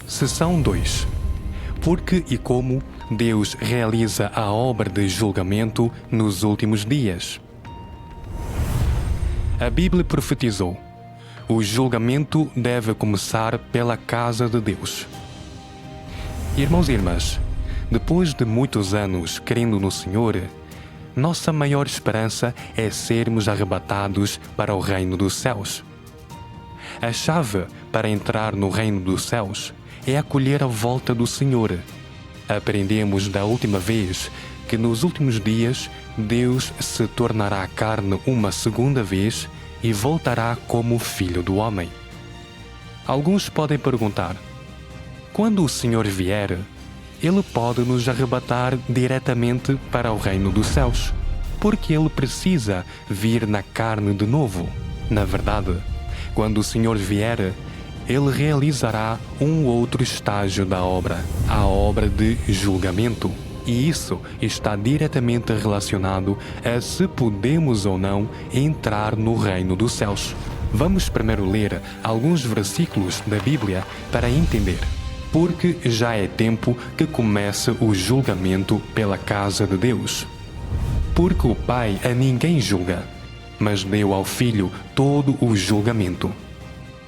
Seção 2. Por que e como Deus realiza a obra de julgamento nos últimos dias? A Bíblia profetizou: o julgamento deve começar pela casa de Deus. Irmãos e irmãs, depois de muitos anos crendo no Senhor, nossa maior esperança é sermos arrebatados para o reino dos céus. A chave para entrar no reino dos céus é acolher a volta do Senhor. Aprendemos da última vez que nos últimos dias Deus se tornará carne uma segunda vez e voltará como Filho do Homem. Alguns podem perguntar: quando o Senhor vier, Ele pode nos arrebatar diretamente para o reino dos céus, porque Ele precisa vir na carne de novo. Na verdade, quando o Senhor vier, Ele realizará um outro estágio da obra, a obra de julgamento. E isso está diretamente relacionado a se podemos ou não entrar no reino dos céus. Vamos primeiro ler alguns versículos da Bíblia para entender. Porque já é tempo que comece o julgamento pela casa de Deus. Porque o Pai a ninguém julga, mas deu ao Filho todo o julgamento.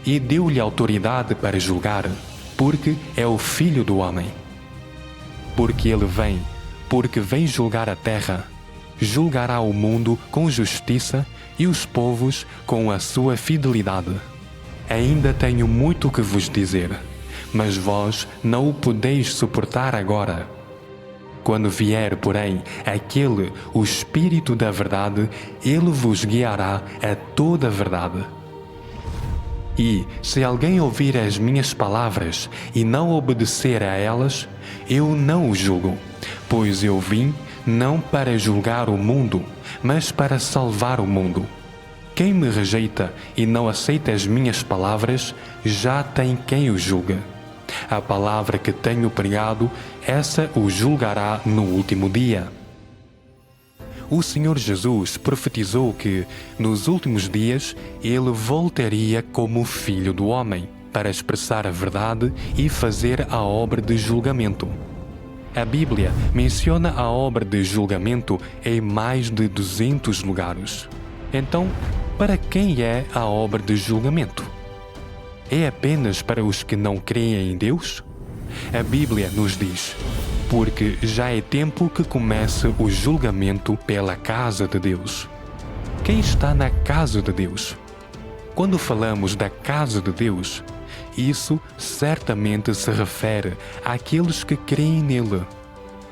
E deu-lhe autoridade para julgar, porque é o Filho do Homem. Porque vem julgar a terra, julgará o mundo com justiça e os povos com a sua fidelidade. Ainda tenho muito que vos dizer, mas vós não o podeis suportar agora. Quando vier, porém, o Espírito da verdade, ele vos guiará a toda a verdade. E, se alguém ouvir as minhas palavras e não obedecer a elas, eu não o julgo, pois eu vim não para julgar o mundo, mas para salvar o mundo. Quem me rejeita e não aceita as minhas palavras, já tem quem o julga. A palavra que tenho pregado, essa o julgará no último dia. O Senhor Jesus profetizou que, nos últimos dias, Ele voltaria como Filho do Homem, para expressar a verdade e fazer a obra de julgamento. A Bíblia menciona a obra de julgamento em mais de 200 lugares. Então, para quem é a obra de julgamento? É apenas para os que não creem em Deus? A Bíblia nos diz: porque já é tempo que comece o julgamento pela casa de Deus. Quem está na casa de Deus? Quando falamos da casa de Deus, isso certamente se refere àqueles que creem nele.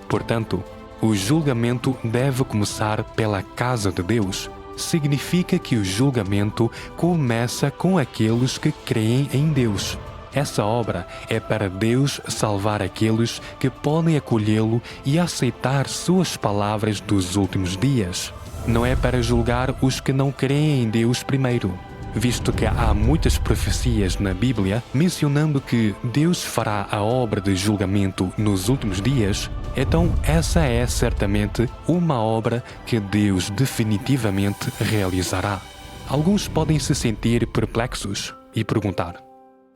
Portanto, o julgamento deve começar pela casa de Deus. Significa que o julgamento começa com aqueles que creem em Deus. Essa obra é para Deus salvar aqueles que podem acolhê-lo e aceitar suas palavras dos últimos dias. Não é para julgar os que não creem em Deus primeiro, visto que há muitas profecias na Bíblia mencionando que Deus fará a obra de julgamento nos últimos dias. Então essa é certamente uma obra que Deus definitivamente realizará. Alguns podem se sentir perplexos e perguntar: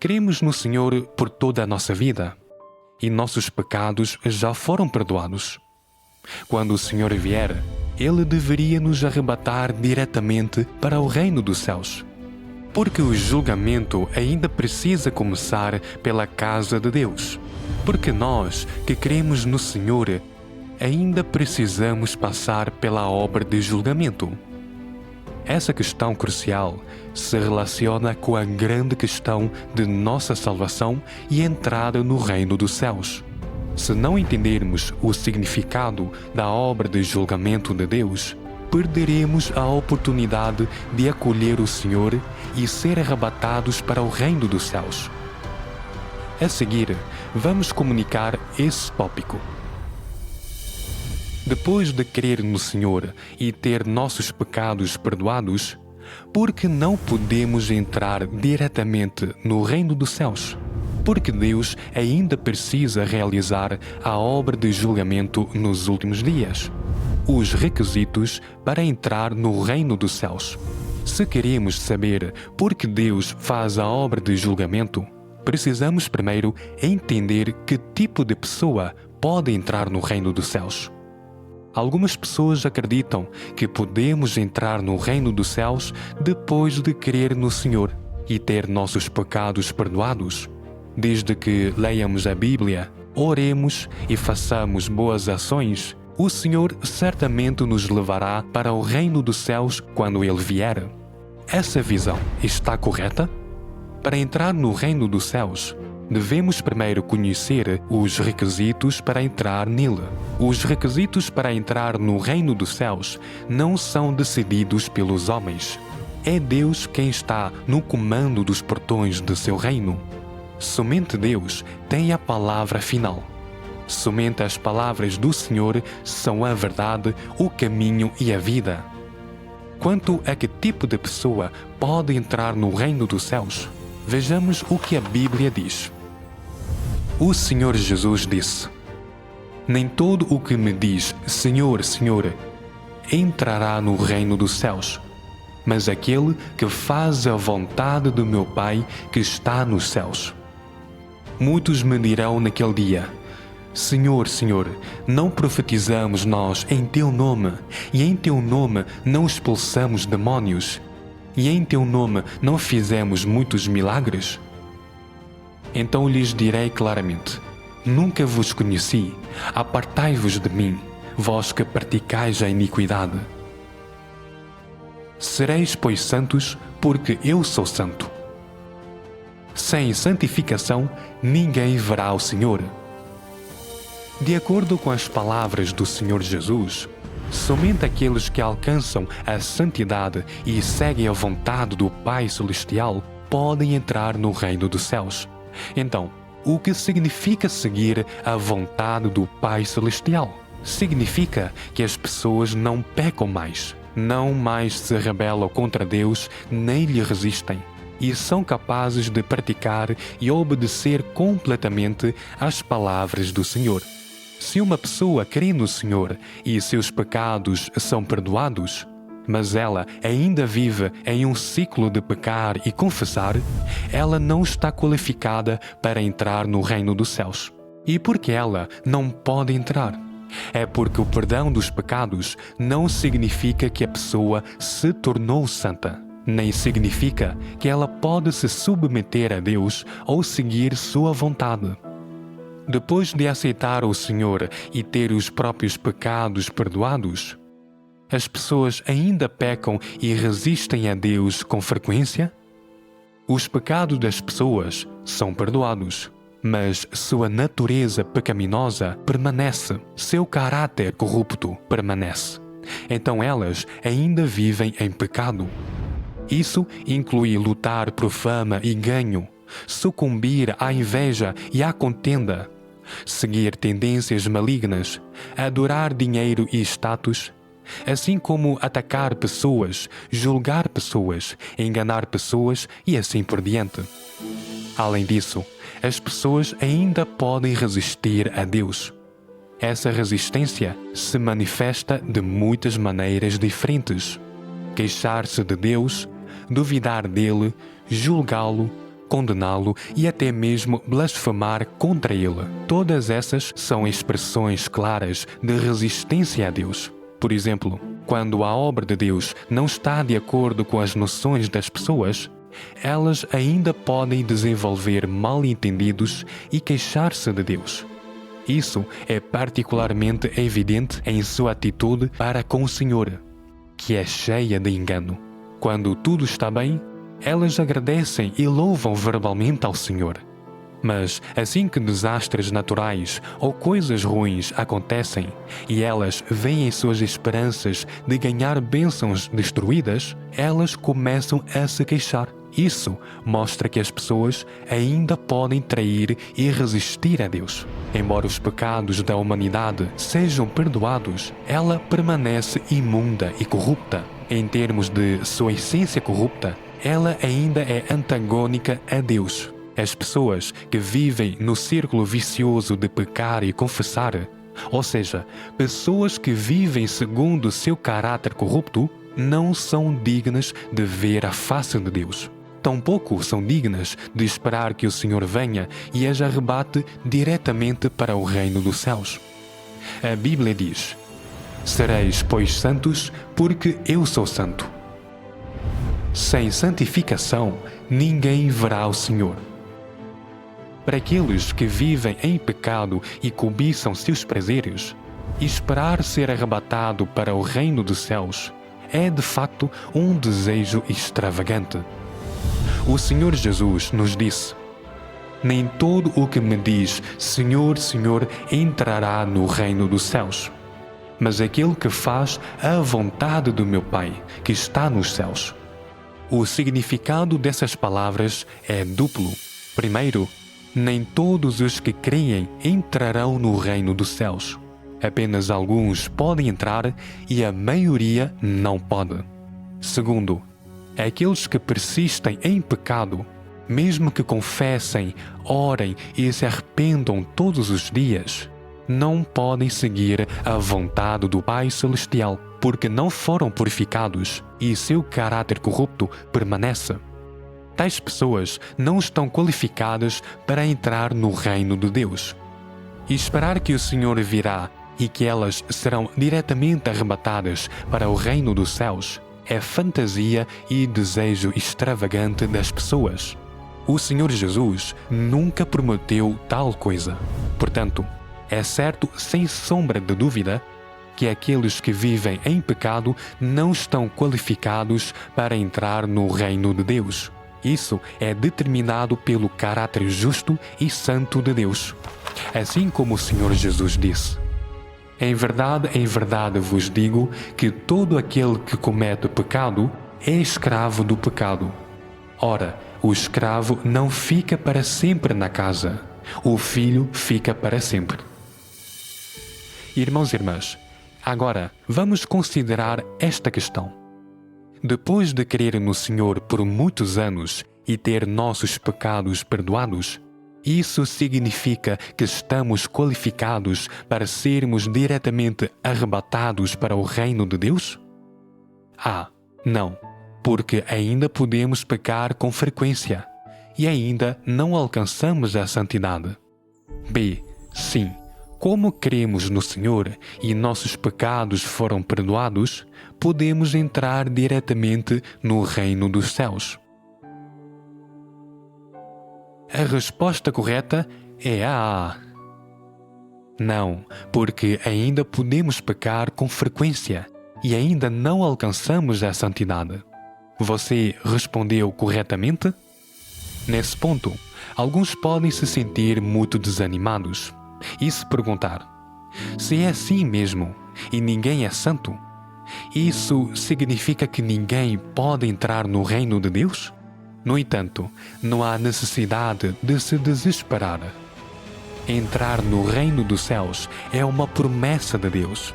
cremos no Senhor por toda a nossa vida e nossos pecados já foram perdoados. Quando o Senhor vier, Ele deveria nos arrebatar diretamente para o reino dos céus. Porque o julgamento ainda precisa começar pela casa de Deus. Porque nós, que cremos no Senhor, ainda precisamos passar pela obra de julgamento. Essa questão crucial se relaciona com a grande questão de nossa salvação e entrada no reino dos céus. Se não entendermos o significado da obra de julgamento de Deus, perderemos a oportunidade de acolher o Senhor e ser arrebatados para o reino dos céus. A seguir, vamos comunicar esse tópico. Depois de crer no Senhor e ter nossos pecados perdoados, por que não podemos entrar diretamente no reino dos céus? Porque Deus ainda precisa realizar a obra de julgamento nos últimos dias. Os requisitos para entrar no reino dos céus. Se queremos saber por que Deus faz a obra de julgamento, precisamos primeiro entender que tipo de pessoa pode entrar no reino dos céus. Algumas pessoas acreditam que podemos entrar no reino dos céus depois de crer no Senhor e ter nossos pecados perdoados. Desde que leiamos a Bíblia, oremos e façamos boas ações, o Senhor certamente nos levará para o reino dos céus quando Ele vier. Essa visão está correta? Para entrar no reino dos céus, devemos primeiro conhecer os requisitos para entrar nele. Os requisitos para entrar no reino dos céus não são decididos pelos homens. É Deus quem está no comando dos portões de seu reino. Somente Deus tem a palavra final. Somente as palavras do Senhor são a verdade, o caminho e a vida. Quanto a que tipo de pessoa pode entrar no reino dos céus, vejamos o que a Bíblia diz. O Senhor Jesus disse: Nem todo o que me diz Senhor, Senhor, entrará no reino dos céus, mas aquele que faz a vontade do meu Pai que está nos céus. Muitos me dirão naquele dia: Senhor, Senhor, não profetizamos nós em Teu nome, e em Teu nome não expulsamos demónios, e em Teu nome não fizemos muitos milagres? Então lhes direi claramente: Nunca vos conheci, apartai-vos de mim, vós que praticais a iniquidade. Sereis, pois, santos, porque eu sou santo. Sem santificação, ninguém verá o Senhor. De acordo com as palavras do Senhor Jesus, somente aqueles que alcançam a santidade e seguem a vontade do Pai Celestial podem entrar no reino dos céus. Então, o que significa seguir a vontade do Pai Celestial? Significa que as pessoas não pecam mais, não mais se rebelam contra Deus, nem lhe resistem, e são capazes de praticar e obedecer completamente às palavras do Senhor. Se uma pessoa crê no Senhor e seus pecados são perdoados, mas ela ainda vive em um ciclo de pecar e confessar, ela não está qualificada para entrar no reino dos céus. E por que ela não pode entrar? É porque o perdão dos pecados não significa que a pessoa se tornou santa, nem significa que ela pode se submeter a Deus ou seguir sua vontade. Depois de aceitar o Senhor e ter os próprios pecados perdoados, as pessoas ainda pecam e resistem a Deus com frequência? Os pecados das pessoas são perdoados, mas sua natureza pecaminosa permanece, seu caráter corrupto permanece. Então elas ainda vivem em pecado. Isso inclui lutar por fama e ganho, sucumbir à inveja e à contenda, seguir tendências malignas, adorar dinheiro e status, assim como atacar pessoas, julgar pessoas, enganar pessoas e assim por diante. Além disso, as pessoas ainda podem resistir a Deus. Essa resistência se manifesta de muitas maneiras diferentes: queixar-se de Deus, duvidar dele, julgá-lo, condená-lo e até mesmo blasfemar contra ele. Todas essas são expressões claras de resistência a Deus. Por exemplo, quando a obra de Deus não está de acordo com as noções das pessoas, elas ainda podem desenvolver mal-entendidos e queixar-se de Deus. Isso é particularmente evidente em sua atitude para com o Senhor, que é cheia de engano. Quando tudo está bem, elas agradecem e louvam verbalmente ao Senhor. Mas assim que desastres naturais ou coisas ruins acontecem e elas veem suas esperanças de ganhar bênçãos destruídas, elas começam a se queixar. Isso mostra que as pessoas ainda podem trair e resistir a Deus. Embora os pecados da humanidade sejam perdoados, ela permanece imunda e corrupta. Em termos de sua essência corrupta, ela ainda é antagônica a Deus. As pessoas que vivem no círculo vicioso de pecar e confessar, ou seja, pessoas que vivem segundo seu caráter corrupto, não são dignas de ver a face de Deus. tampouco são dignas de esperar que o Senhor venha e as arrebate diretamente para o reino dos céus. A Bíblia diz: "Sereis, pois, santos, porque eu sou santo." Sem santificação, ninguém verá o Senhor. Para aqueles que vivem em pecado e cobiçam seus prazeres, esperar ser arrebatado para o reino dos céus é de facto um desejo extravagante. O Senhor Jesus nos disse: "Nem todo o que me diz Senhor, Senhor entrará no reino dos céus, mas aquele que faz a vontade do meu Pai que está nos céus." O significado dessas palavras é duplo. Primeiro, nem todos os que creem entrarão no reino dos céus. Apenas alguns podem entrar e a maioria não pode. Segundo, aqueles que persistem em pecado, mesmo que confessem, orem e se arrependam todos os dias, não podem seguir a vontade do Pai Celestial, porque não foram purificados e seu caráter corrupto permanece. Tais pessoas não estão qualificadas para entrar no reino de Deus. E esperar que o Senhor virá e que elas serão diretamente arrebatadas para o reino dos céus é fantasia e desejo extravagante das pessoas. O Senhor Jesus nunca prometeu tal coisa. Portanto, é certo, sem sombra de dúvida, que aqueles que vivem em pecado não estão qualificados para entrar no reino de Deus. Isso é determinado pelo caráter justo e santo de Deus. Assim como o Senhor Jesus disse: em verdade vos digo que todo aquele que comete pecado é escravo do pecado. Ora, o escravo não fica para sempre na casa, o filho fica para sempre. Irmãos e irmãs, agora vamos considerar esta questão. Depois de crer no Senhor por muitos anos e ter nossos pecados perdoados, isso significa que estamos qualificados para sermos diretamente arrebatados para o reino de Deus? A. Não, porque ainda podemos pecar com frequência e ainda não alcançamos a santidade. B. Sim, como cremos no Senhor e nossos pecados foram perdoados, podemos entrar diretamente no reino dos céus. A resposta correta é a. Não, porque ainda podemos pecar com frequência e ainda não alcançamos a santidade. Você respondeu corretamente? Nesse ponto, alguns podem se sentir muito desanimados e se perguntar: se é assim mesmo e ninguém é santo, isso significa que ninguém pode entrar no reino de Deus? No entanto, não há necessidade de se desesperar. Entrar no reino dos céus é uma promessa de Deus.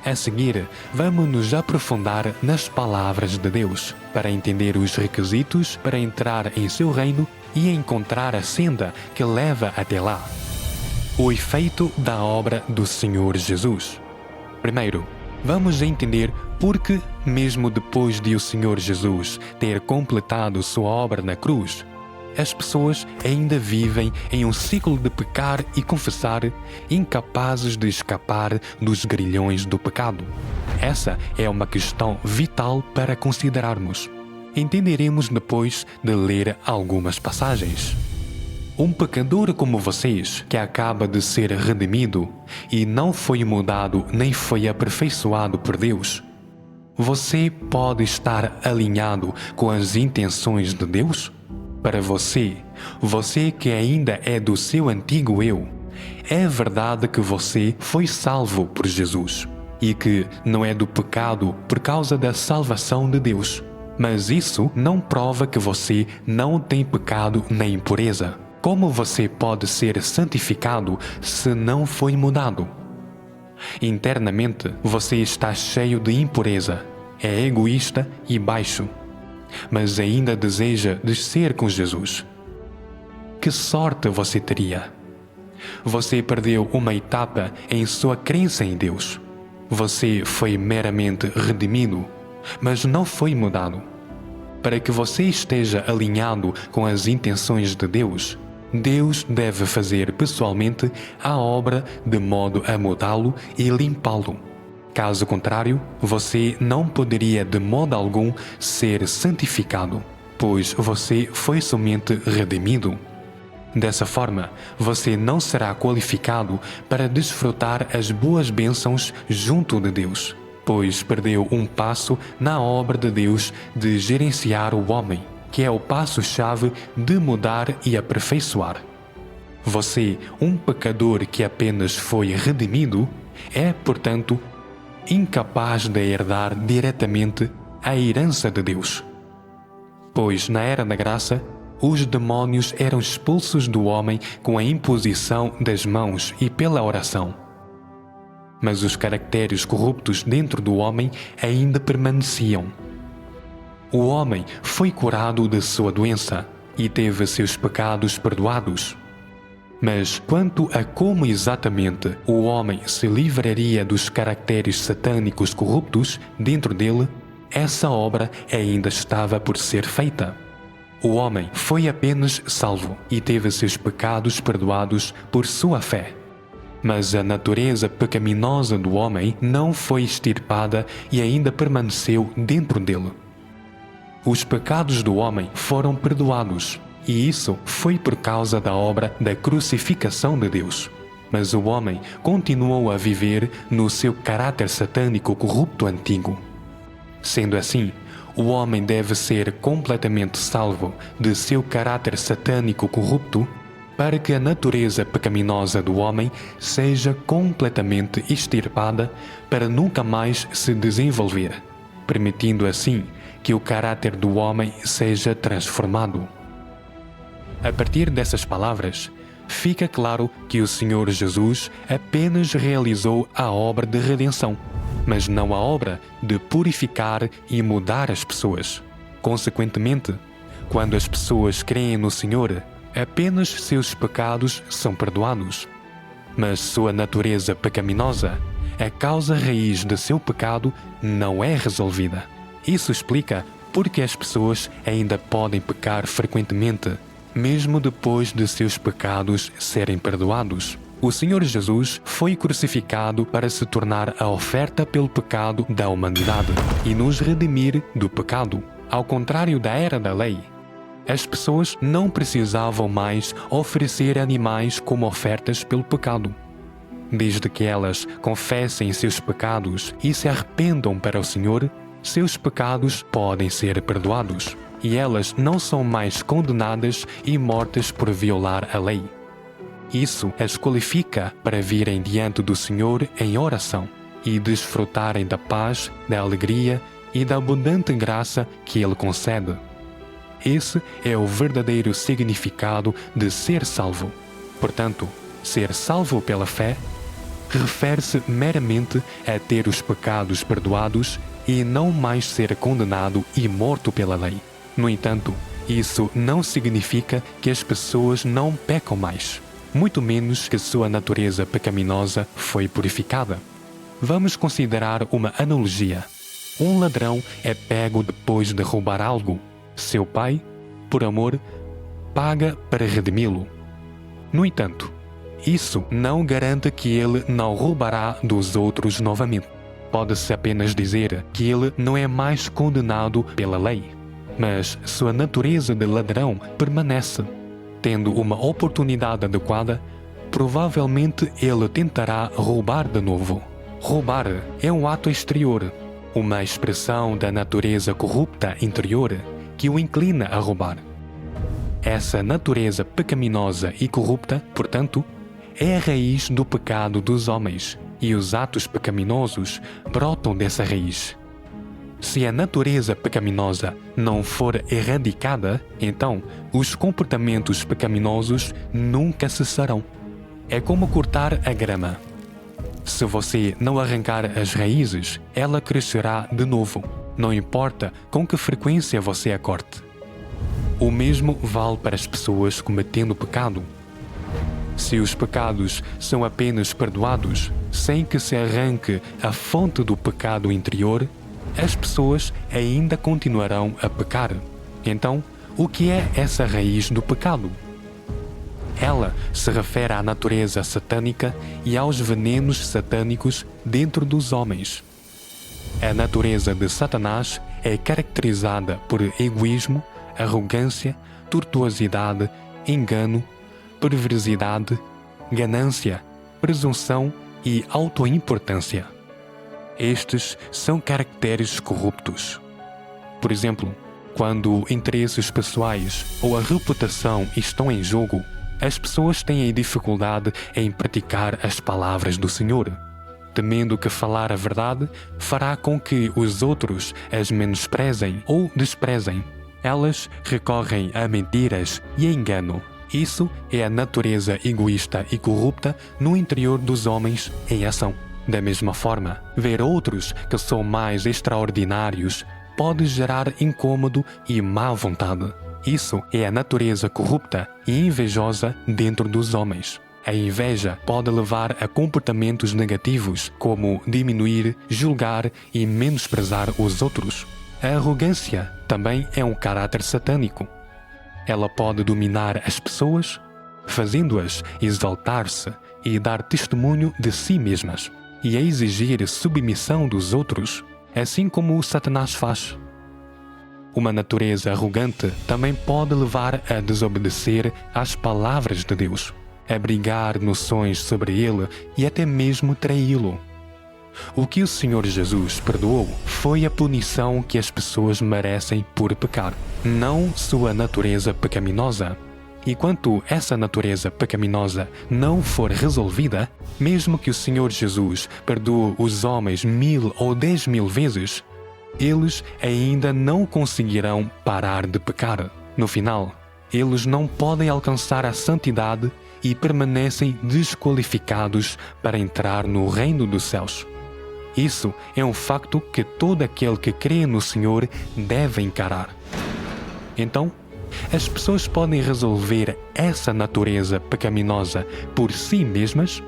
A seguir, vamos nos aprofundar nas palavras de Deus para entender os requisitos para entrar em seu reino e encontrar a senda que leva até lá. O efeito da obra do Senhor Jesus. Primeiro, vamos entender por que, mesmo depois de o Senhor Jesus ter completado sua obra na cruz, as pessoas ainda vivem em um ciclo de pecar e confessar, incapazes de escapar dos grilhões do pecado. Essa é uma questão vital para considerarmos. Entenderemos depois de ler algumas passagens. Um pecador como vocês, que acaba de ser redimido e não foi mudado nem foi aperfeiçoado por Deus, você pode estar alinhado com as intenções de Deus? Para você que ainda é do seu antigo eu, é verdade que você foi salvo por Jesus e que não é do pecado por causa da salvação de Deus. Mas isso não prova que você não tem pecado nem impureza. Como você pode ser santificado se não foi mudado? Internamente, você está cheio de impureza, é egoísta e baixo, mas ainda deseja descer com Jesus. Que sorte você teria! Você perdeu uma etapa em sua crença em Deus. Você foi meramente redimido, mas não foi mudado. Para que você esteja alinhado com as intenções de Deus, Deus deve fazer pessoalmente a obra de modo a mudá-lo e limpá-lo. Caso contrário, você não poderia de modo algum ser santificado, pois você foi somente redimido. Dessa forma, você não será qualificado para desfrutar as boas bênçãos junto de Deus, pois perdeu um passo na obra de Deus de gerenciar o homem, que é o passo-chave de mudar e aperfeiçoar. Você, um pecador que apenas foi redimido, é, portanto, incapaz de herdar diretamente a herança de Deus. Pois na era da graça, os demónios eram expulsos do homem com a imposição das mãos e pela oração. Mas os caracteres corruptos dentro do homem ainda permaneciam. O homem foi curado de sua doença e teve seus pecados perdoados. Mas quanto a como exatamente o homem se livraria dos caracteres satânicos corruptos dentro dele, essa obra ainda estava por ser feita. O homem foi apenas salvo e teve seus pecados perdoados por sua fé. Mas a natureza pecaminosa do homem não foi extirpada e ainda permaneceu dentro dele. Os pecados do homem foram perdoados, e isso foi por causa da obra da crucificação de Deus. Mas o homem continuou a viver no seu caráter satânico corrupto antigo. Sendo assim, o homem deve ser completamente salvo de seu caráter satânico corrupto para que a natureza pecaminosa do homem seja completamente extirpada para nunca mais se desenvolver, permitindo assim que o caráter do homem seja transformado. A partir dessas palavras, fica claro que o Senhor Jesus apenas realizou a obra de redenção, mas não a obra de purificar e mudar as pessoas. Consequentemente, quando as pessoas creem no Senhor, apenas seus pecados são perdoados. Mas sua natureza pecaminosa, a causa raiz de seu pecado, não é resolvida. Isso explica por que as pessoas ainda podem pecar frequentemente, mesmo depois de seus pecados serem perdoados. O Senhor Jesus foi crucificado para se tornar a oferta pelo pecado da humanidade e nos redimir do pecado. Ao contrário da era da lei, as pessoas não precisavam mais oferecer animais como ofertas pelo pecado. Desde que elas confessem seus pecados e se arrependam para o Senhor, seus pecados podem ser perdoados, e elas não são mais condenadas e mortas por violar a lei. Isso as qualifica para virem diante do Senhor em oração e desfrutarem da paz, da alegria e da abundante graça que Ele concede. Esse é o verdadeiro significado de ser salvo. Portanto, ser salvo pela fé refere-se meramente a ter os pecados perdoados e não mais ser condenado e morto pela lei. No entanto, isso não significa que as pessoas não pecam mais, muito menos que sua natureza pecaminosa foi purificada. Vamos considerar uma analogia. Um ladrão é pego depois de roubar algo. Seu pai, por amor, paga para redimi-lo. No entanto, isso não garante que ele não roubará dos outros novamente. Pode-se apenas dizer que ele não é mais condenado pela lei. Mas sua natureza de ladrão permanece. Tendo uma oportunidade adequada, provavelmente ele tentará roubar de novo. Roubar é um ato exterior, uma expressão da natureza corrupta interior que o inclina a roubar. Essa natureza pecaminosa e corrupta, portanto, é a raiz do pecado dos homens, e os atos pecaminosos brotam dessa raiz. Se a natureza pecaminosa não for erradicada, então os comportamentos pecaminosos nunca cessarão. É como cortar a grama. Se você não arrancar as raízes, ela crescerá de novo, não importa com que frequência você a corte. O mesmo vale para as pessoas cometendo pecado. Se os pecados são apenas perdoados, sem que se arranque a fonte do pecado interior, as pessoas ainda continuarão a pecar. Então, o que é essa raiz do pecado? Ela se refere à natureza satânica e aos venenos satânicos dentro dos homens. A natureza de Satanás é caracterizada por egoísmo, arrogância, tortuosidade, engano, perversidade, ganância, presunção e autoimportância. Estes são caracteres corruptos. Por exemplo, quando interesses pessoais ou a reputação estão em jogo, as pessoas têm dificuldade em praticar as palavras do Senhor, temendo que falar a verdade fará com que os outros as menosprezem ou desprezem. Elas recorrem a mentiras e a engano. Isso é a natureza egoísta e corrupta no interior dos homens em ação. Da mesma forma, ver outros que são mais extraordinários pode gerar incômodo e má vontade. Isso é a natureza corrupta e invejosa dentro dos homens. A inveja pode levar a comportamentos negativos, como diminuir, julgar e menosprezar os outros. A arrogância também é um caráter satânico. Ela pode dominar as pessoas, fazendo-as exaltar-se e dar testemunho de si mesmas, e a exigir submissão dos outros, assim como o Satanás faz. Uma natureza arrogante também pode levar a desobedecer às palavras de Deus, abrigar noções sobre ele e até mesmo traí-lo. O que o Senhor Jesus perdoou foi a punição que as pessoas merecem por pecar, não sua natureza pecaminosa. E quanto essa natureza pecaminosa não for resolvida, mesmo que o Senhor Jesus perdoe os homens 1000 ou 10.000 vezes, eles ainda não conseguirão parar de pecar. No final, eles não podem alcançar a santidade e permanecem desqualificados para entrar no reino dos céus. Isso é um facto que todo aquele que crê no Senhor deve encarar. Então, as pessoas podem resolver essa natureza pecaminosa por si mesmas?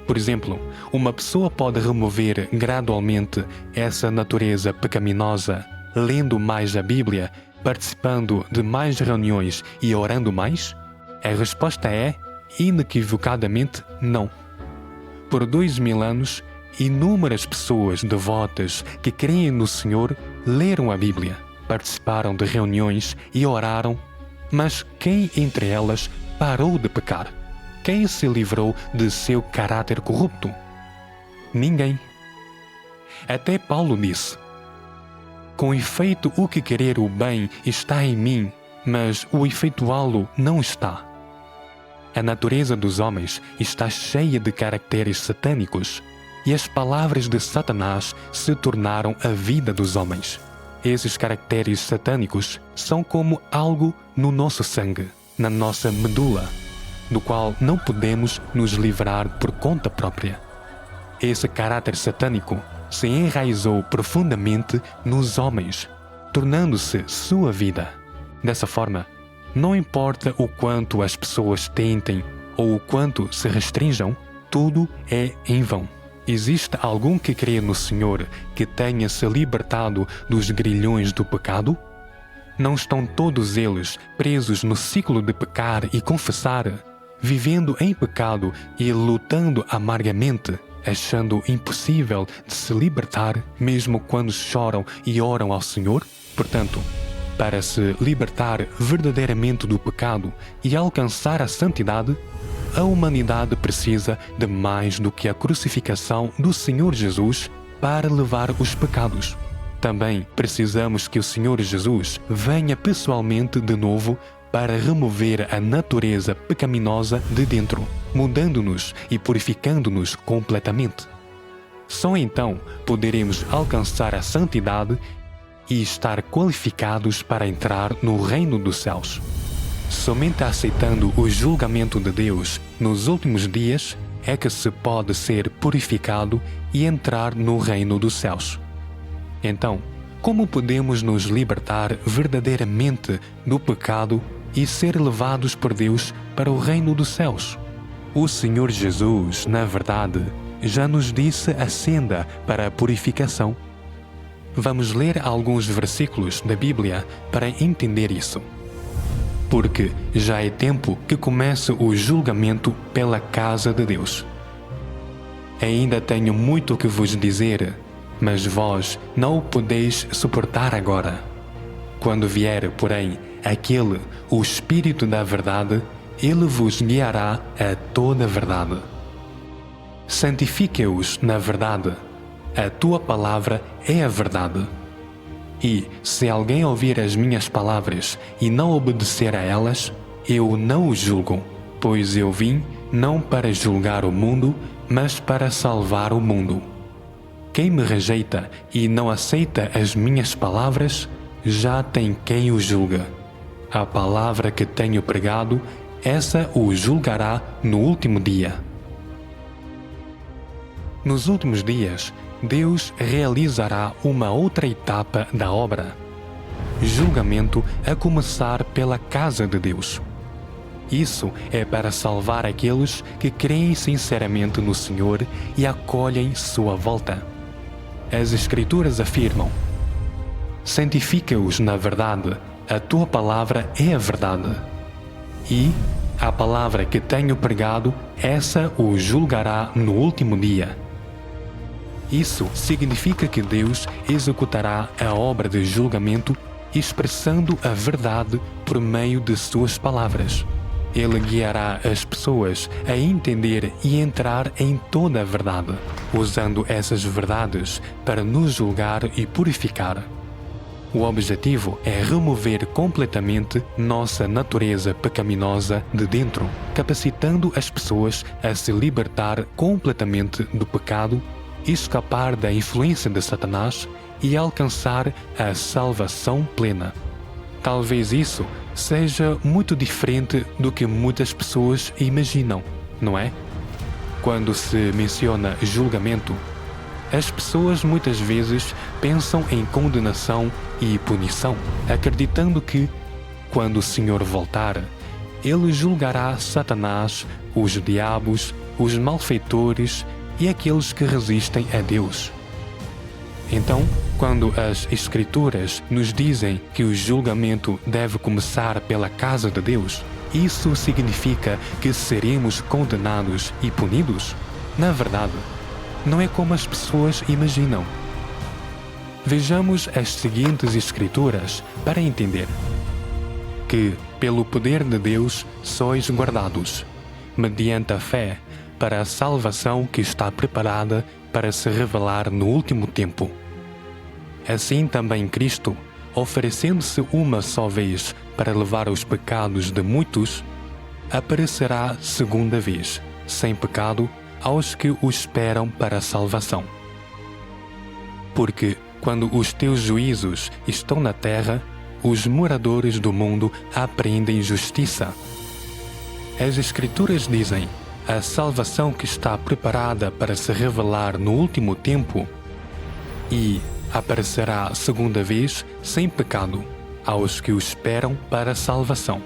Por exemplo, uma pessoa pode remover gradualmente essa natureza pecaminosa lendo mais a Bíblia, participando de mais reuniões e orando mais? A resposta é, inequivocadamente, não. Por 2000 anos, inúmeras pessoas devotas que creem no Senhor leram a Bíblia, participaram de reuniões e oraram, mas quem entre elas parou de pecar? Quem se livrou de seu caráter corrupto? Ninguém. Até Paulo disse: com efeito, o que querer o bem está em mim, mas o efetuá-lo não está. A natureza dos homens está cheia de caracteres satânicos, e as palavras de Satanás se tornaram a vida dos homens. Esses caracteres satânicos são como algo no nosso sangue, na nossa medula, do qual não podemos nos livrar por conta própria. Esse caráter satânico se enraizou profundamente nos homens, tornando-se sua vida. Dessa forma, não importa o quanto as pessoas tentem ou o quanto se restringam, tudo é em vão. Existe algum que crê no Senhor que tenha se libertado dos grilhões do pecado? Não estão todos eles presos no ciclo de pecar e confessar, vivendo em pecado e lutando amargamente, achando impossível de se libertar, mesmo quando choram e oram ao Senhor? Portanto, para se libertar verdadeiramente do pecado e alcançar a santidade, a humanidade precisa de mais do que a crucificação do Senhor Jesus para levar os pecados. Também precisamos que o Senhor Jesus venha pessoalmente de novo para remover a natureza pecaminosa de dentro, mudando-nos e purificando-nos completamente. Só então poderemos alcançar a santidade e estar qualificados para entrar no reino dos céus. Somente aceitando o julgamento de Deus nos últimos dias é que se pode ser purificado e entrar no reino dos céus. Então, como podemos nos libertar verdadeiramente do pecado e ser levados por Deus para o reino dos céus? O Senhor Jesus, na verdade, já nos disse a senda para a purificação. Vamos ler alguns versículos da Bíblia para entender isso. Porque já é tempo que comece o julgamento pela casa de Deus. Ainda tenho muito que vos dizer, mas vós não o podeis suportar agora. Quando vier, porém, aquele, o Espírito da verdade, ele vos guiará a toda a verdade. Santifique-os na verdade. A tua palavra é a verdade. E, se alguém ouvir as minhas palavras e não obedecer a elas, eu não o julgo, pois eu vim não para julgar o mundo, mas para salvar o mundo. Quem me rejeita e não aceita as minhas palavras, já tem quem o julga. A palavra que tenho pregado, essa o julgará no último dia. Nos últimos dias, Deus realizará uma outra etapa da obra. Julgamento a começar pela casa de Deus. Isso é para salvar aqueles que creem sinceramente no Senhor e acolhem sua volta. As Escrituras afirmam: santifica-os na verdade, a tua palavra é a verdade. E a palavra que tenho pregado, essa o julgará no último dia. Isso significa que Deus executará a obra de julgamento expressando a verdade por meio de suas palavras. Ele guiará as pessoas a entender e entrar em toda a verdade, usando essas verdades para nos julgar e purificar. O objetivo é remover completamente nossa natureza pecaminosa de dentro, capacitando as pessoas a se libertar completamente do pecado, escapar da influência de Satanás e alcançar a salvação plena. Talvez isso seja muito diferente do que muitas pessoas imaginam, não é? Quando se menciona julgamento, as pessoas muitas vezes pensam em condenação e punição, acreditando que, quando o Senhor voltar, Ele julgará Satanás, os diabos, os malfeitores e aqueles que resistem a Deus. Então, quando as Escrituras nos dizem que o julgamento deve começar pela casa de Deus, isso significa que seremos condenados e punidos? Na verdade, não é como as pessoas imaginam. Vejamos as seguintes Escrituras para entender que, pelo poder de Deus, sois guardados, mediante a fé, para a salvação que está preparada para se revelar no último tempo. Assim também Cristo, oferecendo-se uma só vez para levar os pecados de muitos, aparecerá segunda vez, sem pecado, aos que o esperam para a salvação. Porque, quando os teus juízos estão na terra, os moradores do mundo aprendem justiça. As Escrituras dizem: a salvação que está preparada para se revelar no último tempo, e aparecerá segunda vez sem pecado aos que o esperam para a salvação.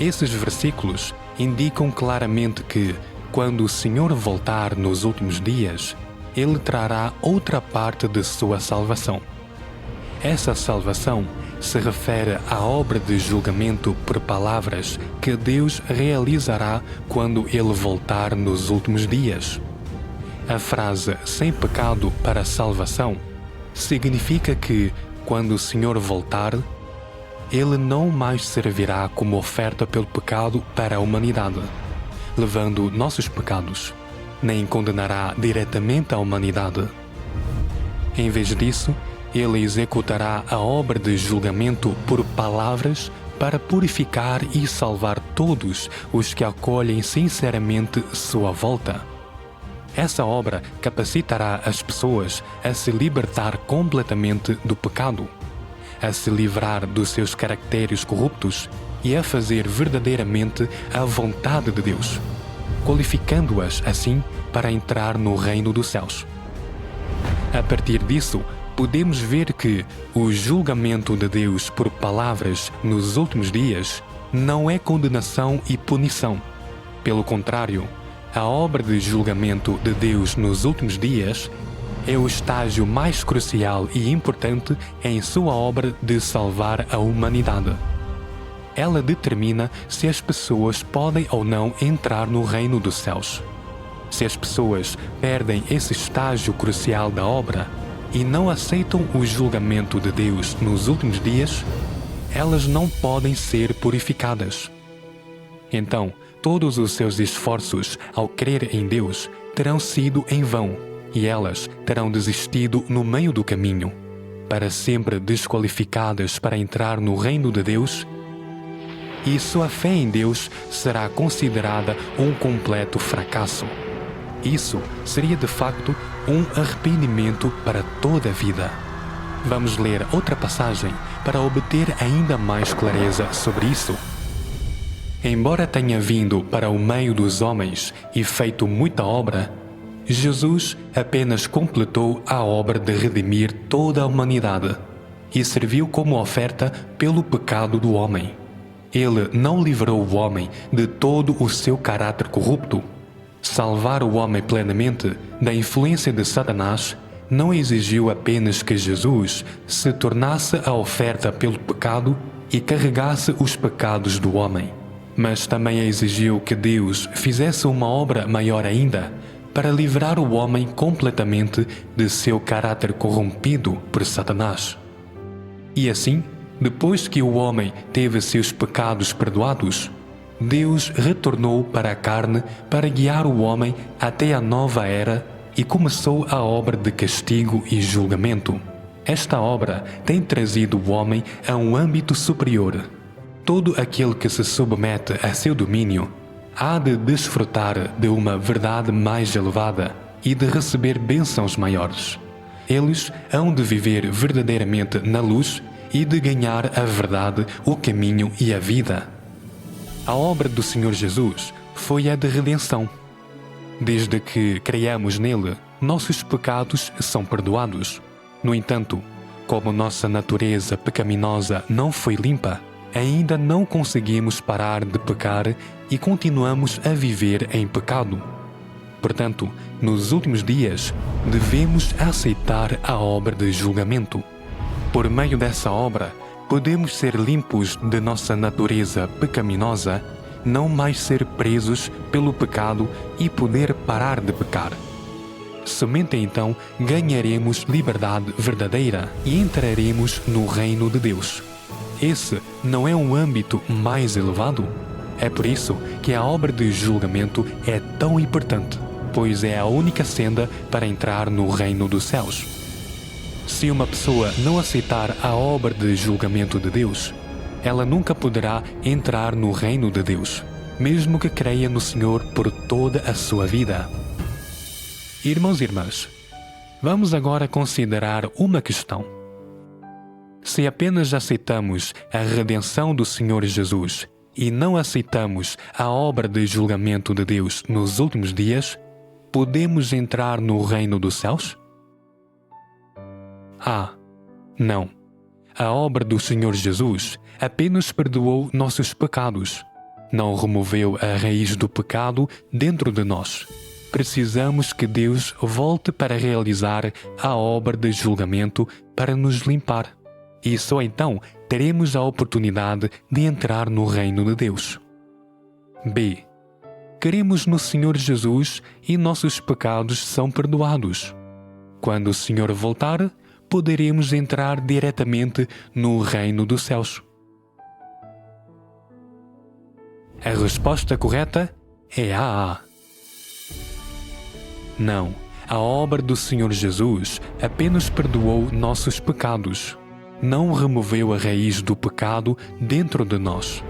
Esses versículos indicam claramente que, quando o Senhor voltar nos últimos dias, Ele trará outra parte de sua salvação. Essa salvação se refere à obra de julgamento por palavras que Deus realizará quando Ele voltar nos últimos dias. A frase "sem pecado para a salvação" significa que, quando o Senhor voltar, Ele não mais servirá como oferta pelo pecado para a humanidade, levando nossos pecados, nem condenará diretamente a humanidade. Em vez disso, Ele executará a obra de julgamento por palavras para purificar e salvar todos os que acolhem sinceramente sua volta. Essa obra capacitará as pessoas a se libertar completamente do pecado, a se livrar dos seus caracteres corruptos e a fazer verdadeiramente a vontade de Deus, qualificando-as assim para entrar no reino dos céus. A partir disso, podemos ver que o julgamento de Deus por palavras nos últimos dias não é condenação e punição. Pelo contrário, a obra de julgamento de Deus nos últimos dias é o estágio mais crucial e importante em sua obra de salvar a humanidade. Ela determina se as pessoas podem ou não entrar no reino dos céus. Se as pessoas perdem esse estágio crucial da obra e não aceitam o julgamento de Deus nos últimos dias, elas não podem ser purificadas. Então, todos os seus esforços ao crer em Deus terão sido em vão e elas terão desistido no meio do caminho, para sempre desqualificadas para entrar no reino de Deus, e sua fé em Deus será considerada um completo fracasso. Isso seria de facto um arrependimento para toda a vida. Vamos ler outra passagem para obter ainda mais clareza sobre isso. Embora tenha vindo para o meio dos homens e feito muita obra, Jesus apenas completou a obra de redimir toda a humanidade e serviu como oferta pelo pecado do homem. Ele não livrou o homem de todo o seu caráter corrupto. Salvar o homem plenamente da influência de Satanás não exigiu apenas que Jesus se tornasse a oferta pelo pecado e carregasse os pecados do homem, mas também exigiu que Deus fizesse uma obra maior ainda para livrar o homem completamente de seu caráter corrompido por Satanás. E assim, depois que o homem teve seus pecados perdoados, Deus retornou para a carne para guiar o homem até a nova era e começou a obra de castigo e julgamento. Esta obra tem trazido o homem a um âmbito superior. Todo aquele que se submete a seu domínio há de desfrutar de uma verdade mais elevada e de receber bênçãos maiores. Eles hão de viver verdadeiramente na luz e de ganhar a verdade, o caminho e a vida. A obra do Senhor Jesus foi a de redenção. Desde que creiamos nele, nossos pecados são perdoados. No entanto, como nossa natureza pecaminosa não foi limpa, ainda não conseguimos parar de pecar e continuamos a viver em pecado. Portanto, nos últimos dias, devemos aceitar a obra de julgamento. Por meio dessa obra, podemos ser limpos de nossa natureza pecaminosa, não mais ser presos pelo pecado e poder parar de pecar. Somente então ganharemos liberdade verdadeira e entraremos no reino de Deus. Esse não é um âmbito mais elevado? É por isso que a obra de julgamento é tão importante, pois é a única senda para entrar no reino dos céus. Se uma pessoa não aceitar a obra de julgamento de Deus, ela nunca poderá entrar no reino de Deus, mesmo que creia no Senhor por toda a sua vida. Irmãos e irmãs, vamos agora considerar uma questão. Se apenas aceitamos a redenção do Senhor Jesus e não aceitamos a obra de julgamento de Deus nos últimos dias, podemos entrar no reino dos céus? Não. A obra do Senhor Jesus apenas perdoou nossos pecados. Não removeu a raiz do pecado dentro de nós. Precisamos que Deus volte para realizar a obra de julgamento para nos limpar. E só então teremos a oportunidade de entrar no reino de Deus. B. Cremos no Senhor Jesus e nossos pecados são perdoados. Quando o Senhor voltar, poderemos entrar diretamente no reino dos céus. A resposta correta é A. Não, a obra do Senhor Jesus apenas perdoou nossos pecados. Não removeu a raiz do pecado dentro de nós.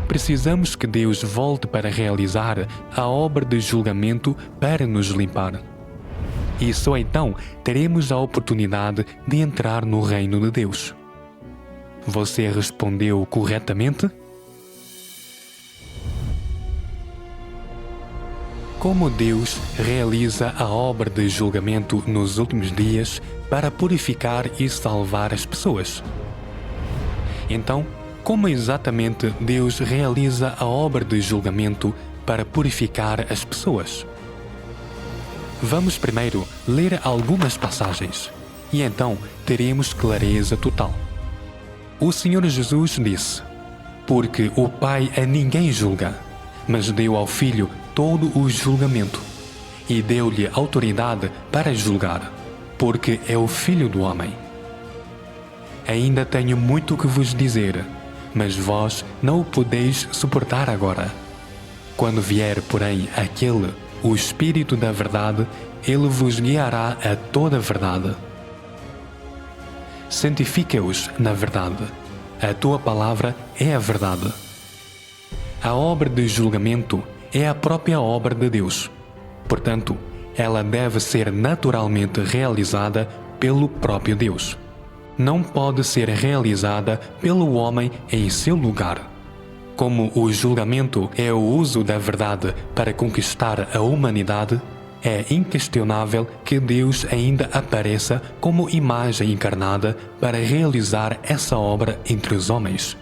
Precisamos que Deus volte para realizar a obra de julgamento para nos limpar. E só então teremos a oportunidade de entrar no reino de Deus. Você respondeu corretamente? Como Deus realiza a obra de julgamento nos últimos dias para purificar e salvar as pessoas? Então, como exatamente Deus realiza a obra de julgamento para purificar as pessoas? Vamos primeiro ler algumas passagens, e então teremos clareza total. O Senhor Jesus disse: porque o Pai a ninguém julga, mas deu ao Filho todo o julgamento, e deu-lhe autoridade para julgar, porque é o Filho do homem. Ainda tenho muito que vos dizer, mas vós não o podeis suportar agora. Quando vier, porém, aquele, o Espírito da verdade, ele vos guiará a toda a verdade. Santifica-os na verdade. A tua palavra é a verdade. A obra de julgamento é a própria obra de Deus. Portanto, ela deve ser naturalmente realizada pelo próprio Deus. Não pode ser realizada pelo homem em seu lugar. Como o julgamento é o uso da verdade para conquistar a humanidade, é inquestionável que Deus ainda apareça como imagem encarnada para realizar essa obra entre os homens.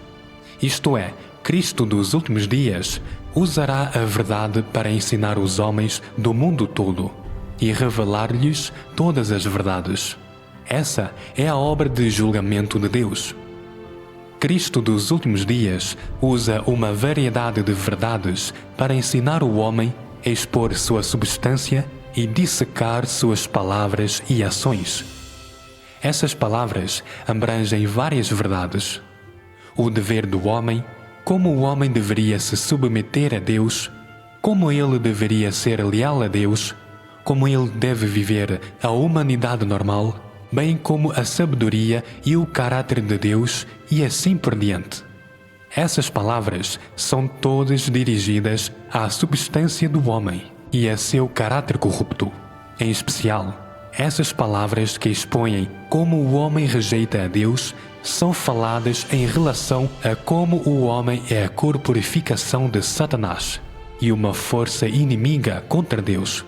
Isto é, Cristo dos últimos dias usará a verdade para ensinar os homens do mundo todo e revelar-lhes todas as verdades. Essa é a obra de julgamento de Deus. Cristo dos últimos dias usa uma variedade de verdades para ensinar o homem, expor sua substância e dissecar suas palavras e ações. Essas palavras abrangem várias verdades. O dever do homem, como o homem deveria se submeter a Deus, como ele deveria ser leal a Deus, como ele deve viver a humanidade normal, bem como a sabedoria e o caráter de Deus e assim por diante. Essas palavras são todas dirigidas à substância do homem e a seu caráter corrupto. Em especial, essas palavras que expõem como o homem rejeita a Deus são faladas em relação a como o homem é a corporificação de Satanás e uma força inimiga contra Deus.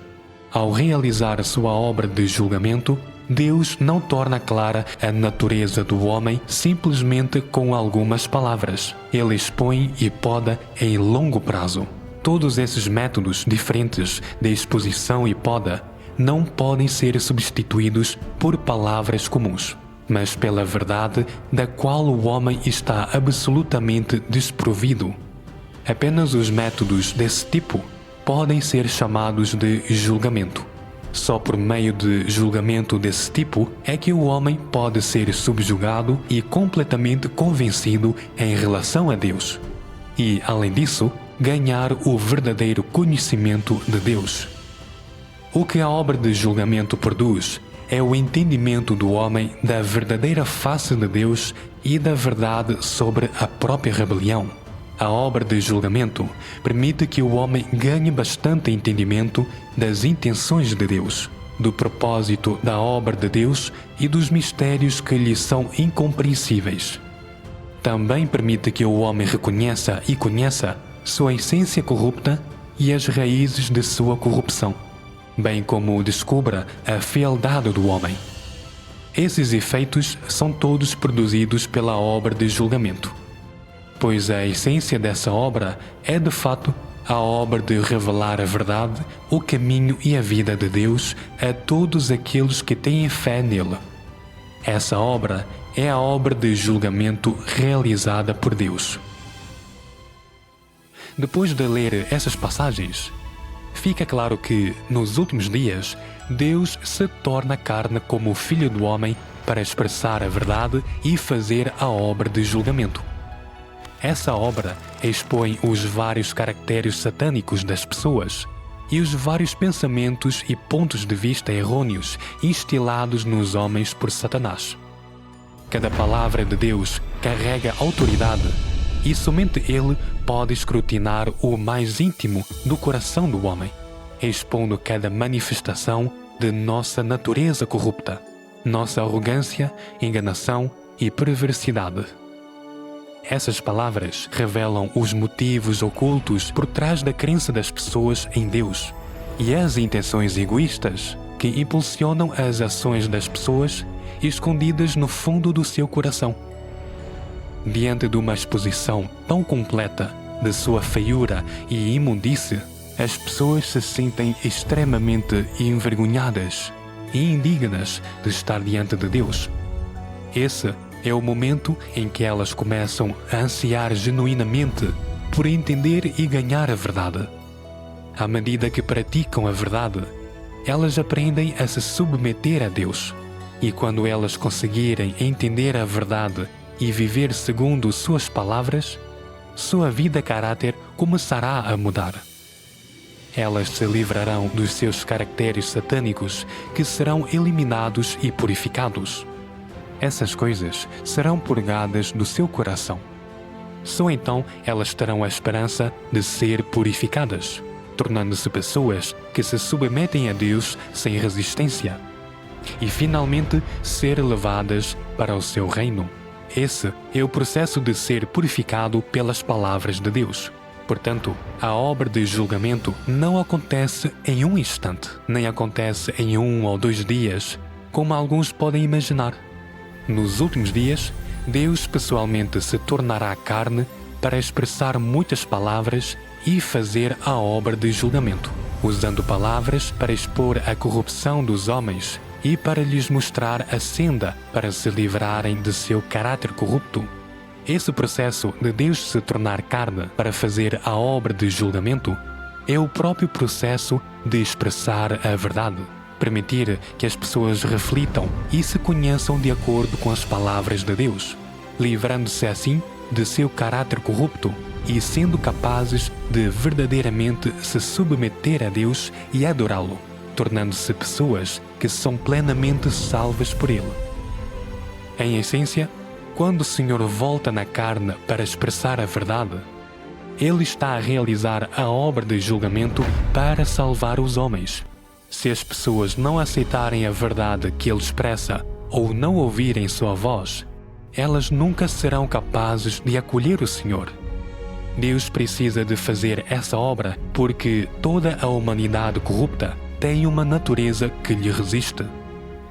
Ao realizar sua obra de julgamento, Deus não torna clara a natureza do homem simplesmente com algumas palavras. Ele expõe e poda em longo prazo. Todos esses métodos diferentes de exposição e poda não podem ser substituídos por palavras comuns, mas pela verdade da qual o homem está absolutamente desprovido. Apenas os métodos desse tipo podem ser chamados de julgamento. Só por meio de julgamento desse tipo é que o homem pode ser subjugado e completamente convencido em relação a Deus. E, além disso, ganhar o verdadeiro conhecimento de Deus. O que a obra de julgamento produz é o entendimento do homem da verdadeira face de Deus e da verdade sobre a própria rebelião. A obra de julgamento permite que o homem ganhe bastante entendimento das intenções de Deus, do propósito da obra de Deus e dos mistérios que lhe são incompreensíveis. Também permite que o homem reconheça e conheça sua essência corrupta e as raízes de sua corrupção, bem como descubra a fealdade do homem. Esses efeitos são todos produzidos pela obra de julgamento, pois a essência dessa obra é de fato a obra de revelar a verdade, o caminho e a vida de Deus a todos aqueles que têm fé nele. Essa obra é a obra de julgamento realizada por Deus. Depois de ler essas passagens, fica claro que, nos últimos dias, Deus se torna carne como o Filho do Homem para expressar a verdade e fazer a obra de julgamento. Essa obra expõe os vários caracteres satânicos das pessoas e os vários pensamentos e pontos de vista errôneos instilados nos homens por Satanás. Cada palavra de Deus carrega autoridade e somente Ele pode escrutinar o mais íntimo do coração do homem, expondo cada manifestação de nossa natureza corrupta, nossa arrogância, enganação e perversidade. Essas palavras revelam os motivos ocultos por trás da crença das pessoas em Deus e as intenções egoístas que impulsionam as ações das pessoas escondidas no fundo do seu coração. Diante de uma exposição tão completa de sua feiura e imundície, as pessoas se sentem extremamente envergonhadas e indignas de estar diante de Deus. Esse é o momento em que elas começam a ansiar genuinamente por entender e ganhar a verdade. À medida que praticam a verdade, elas aprendem a se submeter a Deus. E quando elas conseguirem entender a verdade e viver segundo suas palavras, sua vida e caráter começará a mudar. Elas se livrarão dos seus caracteres satânicos, que serão eliminados e purificados. Essas coisas serão purgadas do seu coração. Só então elas terão a esperança de ser purificadas, tornando-se pessoas que se submetem a Deus sem resistência, e finalmente ser levadas para o seu reino. Esse é o processo de ser purificado pelas palavras de Deus. Portanto, a obra de julgamento não acontece em um instante, nem acontece em 1 ou 2 dias, como alguns podem imaginar. Nos últimos dias, Deus pessoalmente se tornará carne para expressar muitas palavras e fazer a obra de julgamento, usando palavras para expor a corrupção dos homens e para lhes mostrar a senda para se livrarem de seu caráter corrupto. Esse processo de Deus se tornar carne para fazer a obra de julgamento é o próprio processo de expressar a verdade, permitir que as pessoas reflitam e se conheçam de acordo com as palavras de Deus, livrando-se assim de seu caráter corrupto e sendo capazes de verdadeiramente se submeter a Deus e adorá-lo, tornando-se pessoas que são plenamente salvas por Ele. Em essência, quando o Senhor volta na carne para expressar a verdade, Ele está a realizar a obra de julgamento para salvar os homens. Se as pessoas não aceitarem a verdade que Ele expressa ou não ouvirem sua voz, elas nunca serão capazes de acolher o Senhor. Deus precisa de fazer essa obra porque toda a humanidade corrupta tem uma natureza que lhe resiste.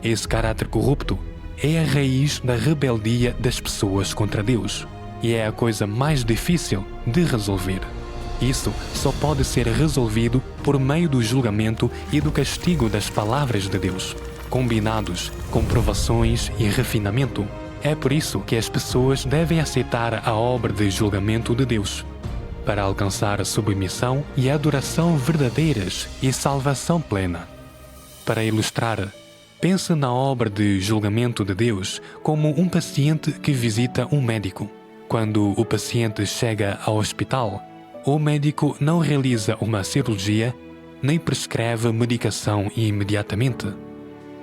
Esse caráter corrupto é a raiz da rebeldia das pessoas contra Deus e é a coisa mais difícil de resolver. Isso só pode ser resolvido por meio do julgamento e do castigo das palavras de Deus, combinados com provações e refinamento. É por isso que as pessoas devem aceitar a obra de julgamento de Deus, para alcançar a submissão e a adoração verdadeiras e salvação plena. Para ilustrar, pense na obra de julgamento de Deus como um paciente que visita um médico. Quando o paciente chega ao hospital, o médico não realiza uma cirurgia nem prescreve medicação imediatamente.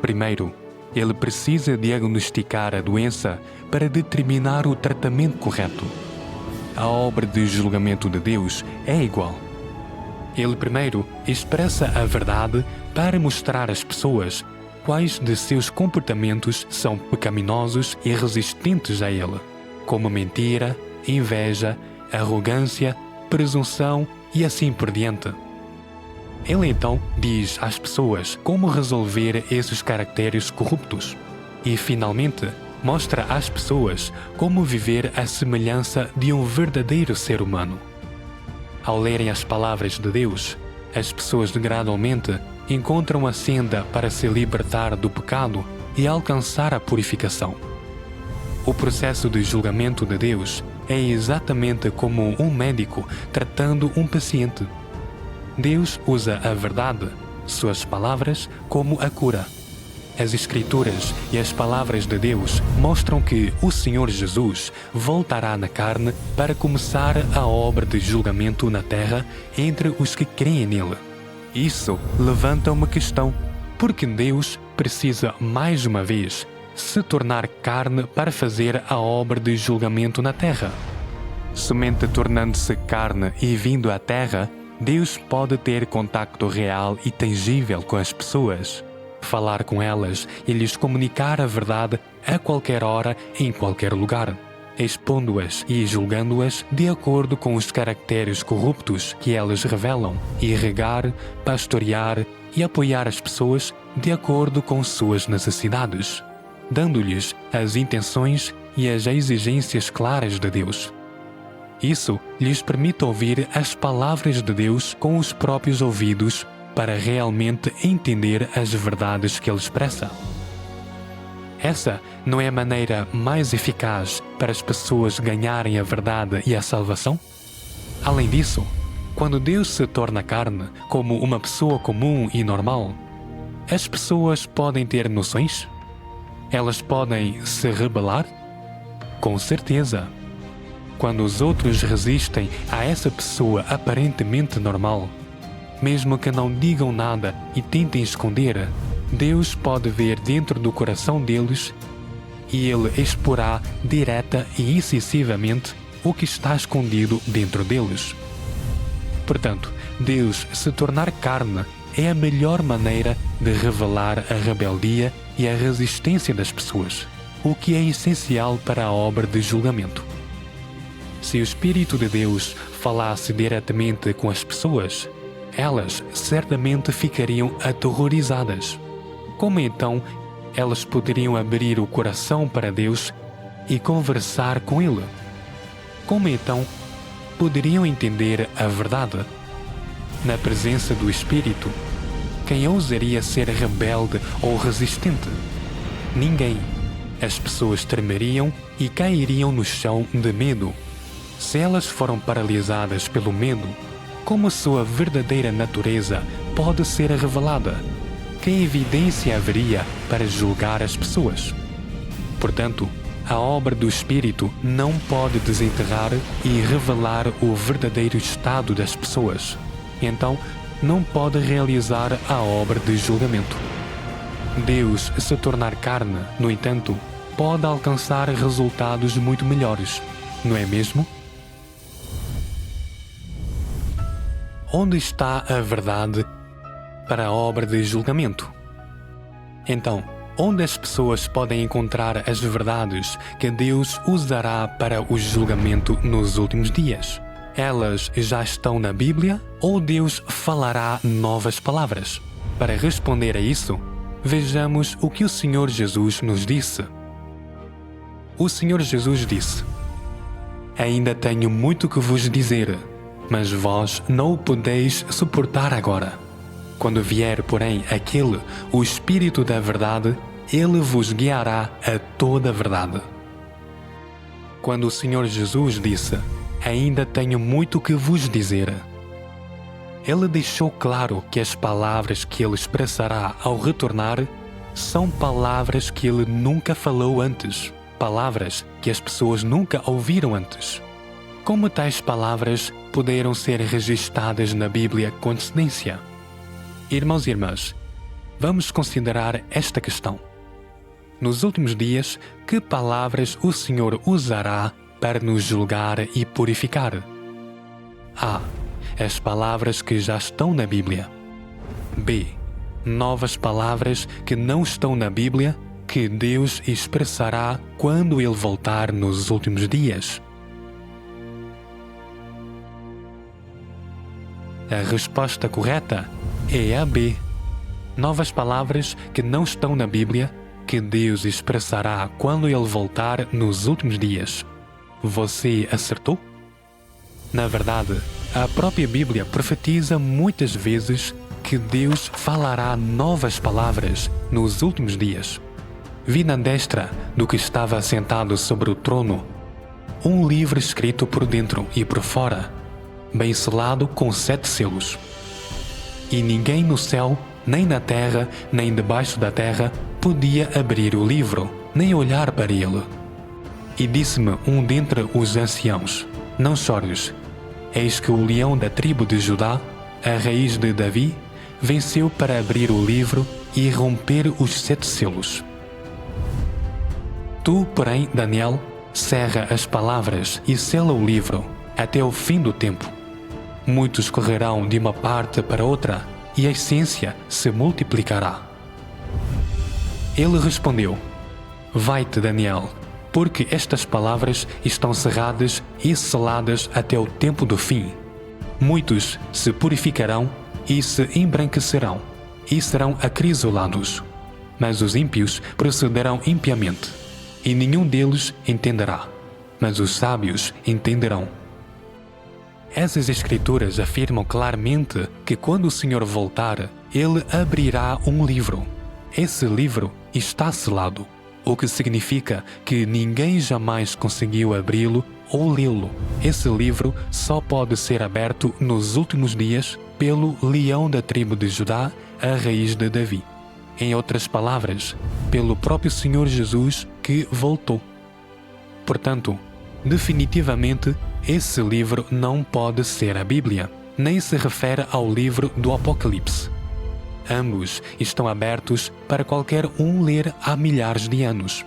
Primeiro, ele precisa diagnosticar a doença para determinar o tratamento correto. A obra de julgamento de Deus é igual. Ele primeiro expressa a verdade para mostrar às pessoas quais de seus comportamentos são pecaminosos e resistentes a Ele, como mentira, inveja, arrogância, presunção e assim por diante. Ele então diz às pessoas como resolver esses caracteres corruptos e, finalmente, mostra às pessoas como viver à semelhança de um verdadeiro ser humano. Ao lerem as palavras de Deus, as pessoas gradualmente encontram a senda para se libertar do pecado e alcançar a purificação. O processo de julgamento de Deus é exatamente como um médico tratando um paciente. Deus usa a verdade, suas palavras, como a cura. As Escrituras e as palavras de Deus mostram que o Senhor Jesus voltará na carne para começar a obra de julgamento na terra entre os que creem nele. Isso levanta uma questão: por que Deus precisa mais uma vez se tornar carne para fazer a obra de julgamento na terra? Somente tornando-se carne e vindo à terra, Deus pode ter contacto real e tangível com as pessoas, falar com elas e lhes comunicar a verdade a qualquer hora, em qualquer lugar, expondo-as e julgando-as de acordo com os caracteres corruptos que elas revelam, e regar, pastorear e apoiar as pessoas de acordo com suas necessidades, dando-lhes as intenções e as exigências claras de Deus. Isso lhes permite ouvir as palavras de Deus com os próprios ouvidos para realmente entender as verdades que Ele expressa. Essa não é a maneira mais eficaz para as pessoas ganharem a verdade e a salvação? Além disso, quando Deus se torna carne como uma pessoa comum e normal, as pessoas podem ter noções? Elas podem se rebelar? Com certeza. Quando os outros resistem a essa pessoa aparentemente normal, mesmo que não digam nada e tentem esconder, Deus pode ver dentro do coração deles e Ele exporá direta e incisivamente o que está escondido dentro deles. Portanto, Deus se tornar carne é a melhor maneira de revelar a rebeldia e a resistência das pessoas, o que é essencial para a obra de julgamento. Se o Espírito de Deus falasse diretamente com as pessoas, elas certamente ficariam aterrorizadas. Como então elas poderiam abrir o coração para Deus e conversar com Ele? Como então poderiam entender a verdade? Na presença do Espírito, quem ousaria ser rebelde ou resistente? Ninguém. As pessoas tremeriam e cairiam no chão de medo. Se elas foram paralisadas pelo medo, como sua verdadeira natureza pode ser revelada? Que evidência haveria para julgar as pessoas? Portanto, a obra do Espírito não pode desenterrar e revelar o verdadeiro estado das pessoas. Então, não pode realizar a obra de julgamento. Deus se tornar carne, no entanto, pode alcançar resultados muito melhores, não é mesmo? Onde está a verdade para a obra de julgamento? Então, onde as pessoas podem encontrar as verdades que Deus usará para o julgamento nos últimos dias? Elas já estão na Bíblia ou Deus falará novas palavras? Para responder a isso, vejamos o que o Senhor Jesus nos disse. O Senhor Jesus disse: "Ainda tenho muito que vos dizer, mas vós não o podeis suportar agora. Quando vier, porém, aquele, o Espírito da verdade, ele vos guiará a toda a verdade." Quando o Senhor Jesus disse: "Ainda tenho muito que vos dizer", Ele deixou claro que as palavras que Ele expressará ao retornar são palavras que Ele nunca falou antes, palavras que as pessoas nunca ouviram antes. Como tais palavras puderam ser registradas na Bíblia com antecedência? Irmãos e irmãs, vamos considerar esta questão. Nos últimos dias, que palavras o Senhor usará para nos julgar e purificar? A. As palavras que já estão na Bíblia. B. Novas palavras que não estão na Bíblia, que Deus expressará quando Ele voltar nos últimos dias. A resposta correta é a B. Novas palavras que não estão na Bíblia, que Deus expressará quando Ele voltar nos últimos dias. Você acertou? Na verdade, a própria Bíblia profetiza muitas vezes que Deus falará novas palavras nos últimos dias. Vi na destra do que estava sentado sobre o trono um livro escrito por dentro e por fora, bem selado com 7 selos. E ninguém no céu, nem na terra, nem debaixo da terra, podia abrir o livro, nem olhar para ele. E disse-me um dentre os anciãos: "Não chores. Eis que o leão da tribo de Judá, a raiz de Davi, venceu para abrir o livro e romper os 7 selos." Tu, porém, Daniel, cerra as palavras e sela o livro até o fim do tempo. Muitos correrão de uma parte para outra, e a ciência se multiplicará. Ele respondeu: "Vai-te, Daniel, porque estas palavras estão cerradas e seladas até o tempo do fim. Muitos se purificarão e se embranquecerão, e serão acrisolados. Mas os ímpios procederão impiamente, e nenhum deles entenderá, mas os sábios entenderão." Essas escrituras afirmam claramente que quando o Senhor voltar, Ele abrirá um livro. Esse livro está selado, o que significa que ninguém jamais conseguiu abri-lo ou lê-lo. Esse livro só pode ser aberto nos últimos dias pelo leão da tribo de Judá, a raiz de Davi. Em outras palavras, pelo próprio Senhor Jesus que voltou. Portanto, definitivamente, esse livro não pode ser a Bíblia, nem se refere ao livro do Apocalipse. Ambos estão abertos para qualquer um ler há milhares de anos.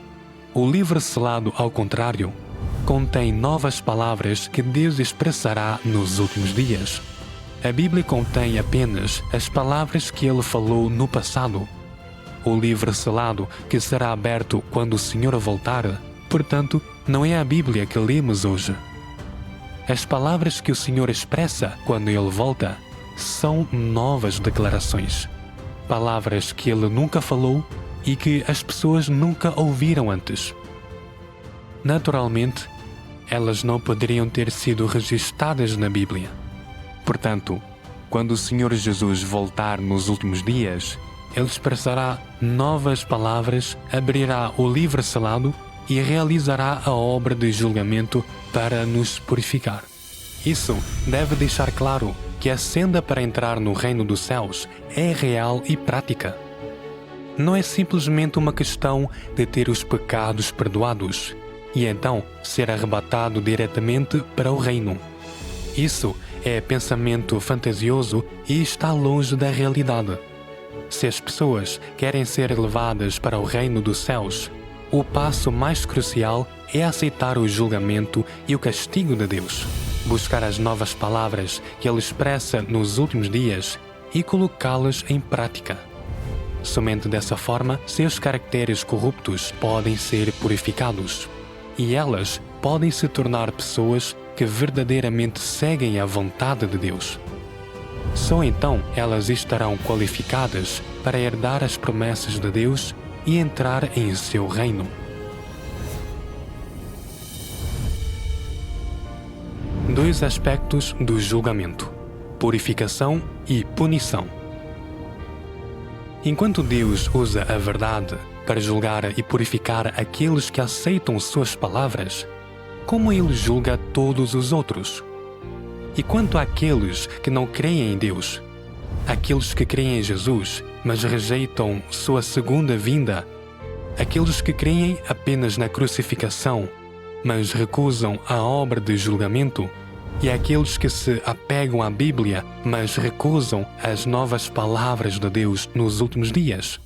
O livro selado, ao contrário, contém novas palavras que Deus expressará nos últimos dias. A Bíblia contém apenas as palavras que Ele falou no passado. O livro selado, que será aberto quando o Senhor voltar, portanto, não é a Bíblia que lemos hoje. As palavras que o Senhor expressa quando Ele volta são novas declarações. Palavras que Ele nunca falou e que as pessoas nunca ouviram antes. Naturalmente, elas não poderiam ter sido registradas na Bíblia. Portanto, quando o Senhor Jesus voltar nos últimos dias, Ele expressará novas palavras, abrirá o livro selado e realizará a obra de julgamento para nos purificar. Isso deve deixar claro que a senda para entrar no reino dos céus é real e prática. Não é simplesmente uma questão de ter os pecados perdoados e então ser arrebatado diretamente para o reino. Isso é pensamento fantasioso e está longe da realidade. Se as pessoas querem ser levadas para o reino dos céus, o passo mais crucial é aceitar o julgamento e o castigo de Deus, buscar as novas palavras que Ele expressa nos últimos dias e colocá-las em prática. Somente dessa forma, seus caracteres corruptos podem ser purificados e elas podem se tornar pessoas que verdadeiramente seguem a vontade de Deus. Só então elas estarão qualificadas para herdar as promessas de Deus e entrar em seu reino. Dois aspectos do julgamento: purificação e punição. Enquanto Deus usa a verdade para julgar e purificar aqueles que aceitam suas palavras, como Ele julga todos os outros? E quanto àqueles que não creem em Deus, aqueles que creem em Jesus, mas rejeitam sua segunda vinda, aqueles que creem apenas na crucificação, mas recusam a obra de julgamento, e aqueles que se apegam à Bíblia, mas recusam as novas palavras de Deus nos últimos dias?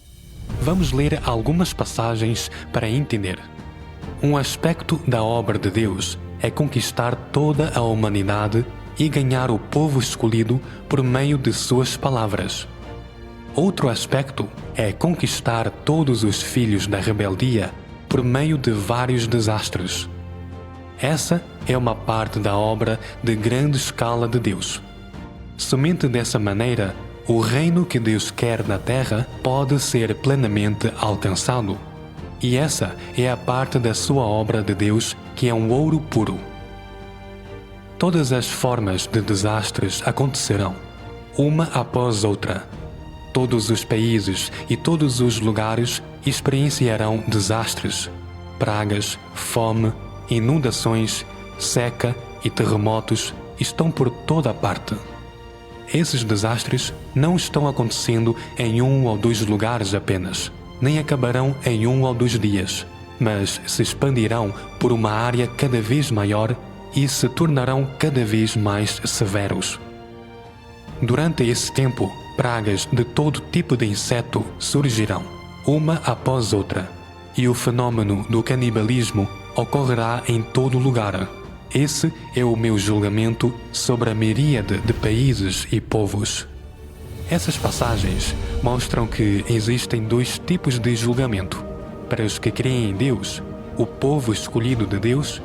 Vamos ler algumas passagens para entender. Um aspecto da obra de Deus é conquistar toda a humanidade e ganhar o povo escolhido por meio de suas palavras. Outro aspecto é conquistar todos os filhos da rebeldia por meio de vários desastres. Essa é uma parte da obra de grande escala de Deus. Somente dessa maneira, o reino que Deus quer na terra pode ser plenamente alcançado. E essa é a parte da sua obra de Deus que é um ouro puro. Todas as formas de desastres acontecerão, uma após outra. Todos os países e todos os lugares experienciarão desastres, pragas, fome, inundações, seca e terremotos estão por toda a parte. Esses desastres não estão acontecendo em 1 ou 2 lugares apenas, nem acabarão em 1 ou 2 dias, mas se expandirão por uma área cada vez maior e se tornarão cada vez mais severos. Durante esse tempo, pragas de todo tipo de inseto surgirão, uma após outra, e o fenômeno do canibalismo ocorrerá em todo lugar. Esse é o meu julgamento sobre a miríade de países e povos. Essas passagens mostram que existem 2 tipos de julgamento. Para os que creem em Deus, o povo escolhido de Deus,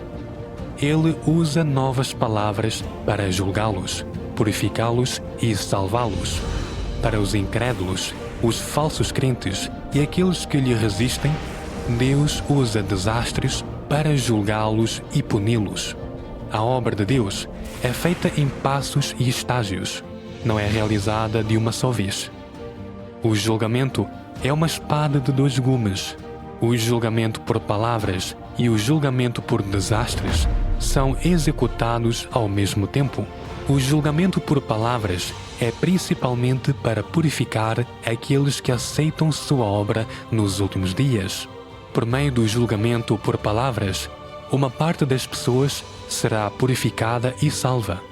Ele usa novas palavras para julgá-los, purificá-los e salvá-los. Para os incrédulos, os falsos crentes e aqueles que lhe resistem, Deus usa desastres para julgá-los e puni-los. A obra de Deus é feita em passos e estágios, não é realizada de uma só vez. O julgamento é uma espada de dois gumes. O julgamento por palavras e o julgamento por desastres são executados ao mesmo tempo. O julgamento por palavras é principalmente para purificar aqueles que aceitam sua obra nos últimos dias. Por meio do julgamento por palavras, uma parte das pessoas será purificada e salva.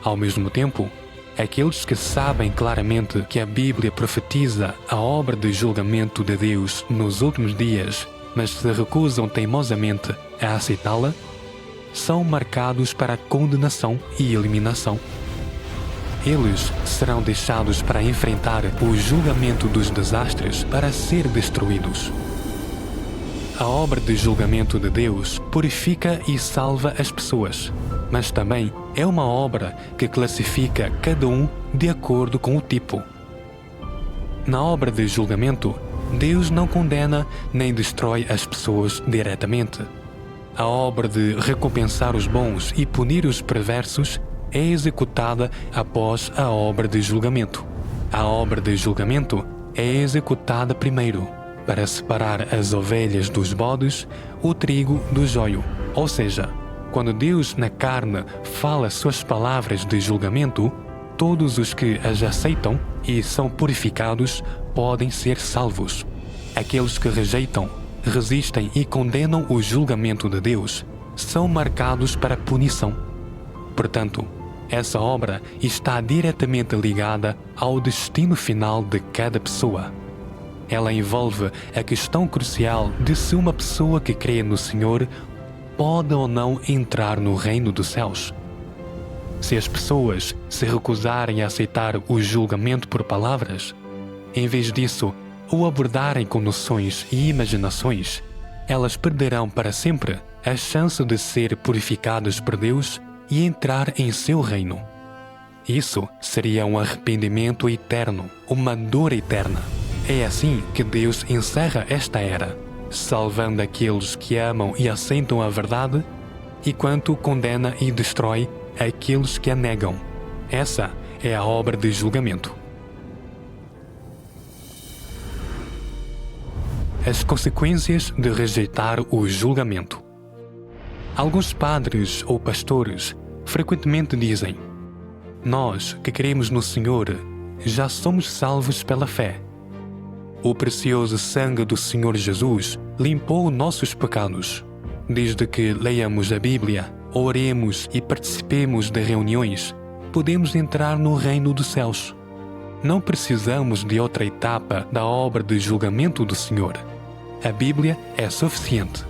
Ao mesmo tempo, aqueles que sabem claramente que a Bíblia profetiza a obra de julgamento de Deus nos últimos dias, mas se recusam teimosamente a aceitá-la, são marcados para condenação e eliminação. Eles serão deixados para enfrentar o julgamento dos desastres para ser destruídos. A obra de julgamento de Deus purifica e salva as pessoas, mas também é uma obra que classifica cada um de acordo com o tipo. Na obra de julgamento, Deus não condena nem destrói as pessoas diretamente. A obra de recompensar os bons e punir os perversos é executada após a obra de julgamento. A obra de julgamento é executada primeiro, para separar as ovelhas dos bodes, o trigo do joio. Ou seja, quando Deus na carne fala suas palavras de julgamento, todos os que as aceitam e são purificados podem ser salvos. Aqueles que rejeitam, resistem e condenam o julgamento de Deus são marcados para punição. Portanto, essa obra está diretamente ligada ao destino final de cada pessoa. Ela envolve a questão crucial de se uma pessoa que crê no Senhor pode ou não entrar no reino dos céus. Se as pessoas se recusarem a aceitar o julgamento por palavras, em vez disso, o abordarem com noções e imaginações, elas perderão para sempre a chance de ser purificadas por Deus e entrar em seu reino. Isso seria um arrependimento eterno, uma dor eterna. É assim que Deus encerra esta era, salvando aqueles que amam e aceitam a verdade, enquanto condena e destrói aqueles que a negam. Essa é a obra de julgamento. As consequências de rejeitar o julgamento. Alguns padres ou pastores frequentemente dizem: "Nós que cremos no Senhor já somos salvos pela fé. O precioso sangue do Senhor Jesus limpou nossos pecados. Desde que leiamos a Bíblia, oremos e participemos de reuniões, podemos entrar no reino dos céus. Não precisamos de outra etapa da obra de julgamento do Senhor. A Bíblia é suficiente.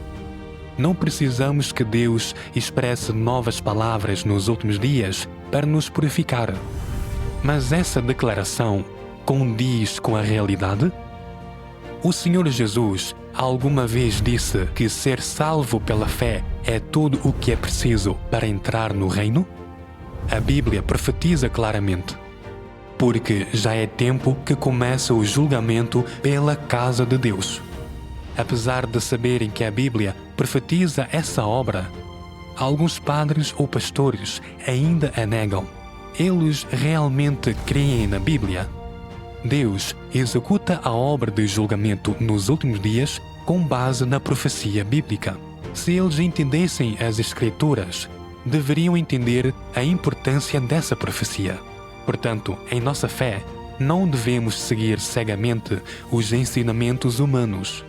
Não precisamos que Deus expresse novas palavras nos últimos dias para nos purificar." Mas essa declaração condiz com a realidade? O Senhor Jesus alguma vez disse que ser salvo pela fé é tudo o que é preciso para entrar no reino? A Bíblia profetiza claramente: "Porque já é tempo que começa o julgamento pela casa de Deus." Apesar de saberem que a Bíblia profetiza essa obra, alguns padres ou pastores ainda a negam. Eles realmente creem na Bíblia? Deus executa a obra de julgamento nos últimos dias com base na profecia bíblica. Se eles entendessem as Escrituras, deveriam entender a importância dessa profecia. Portanto, em nossa fé, não devemos seguir cegamente os ensinamentos humanos,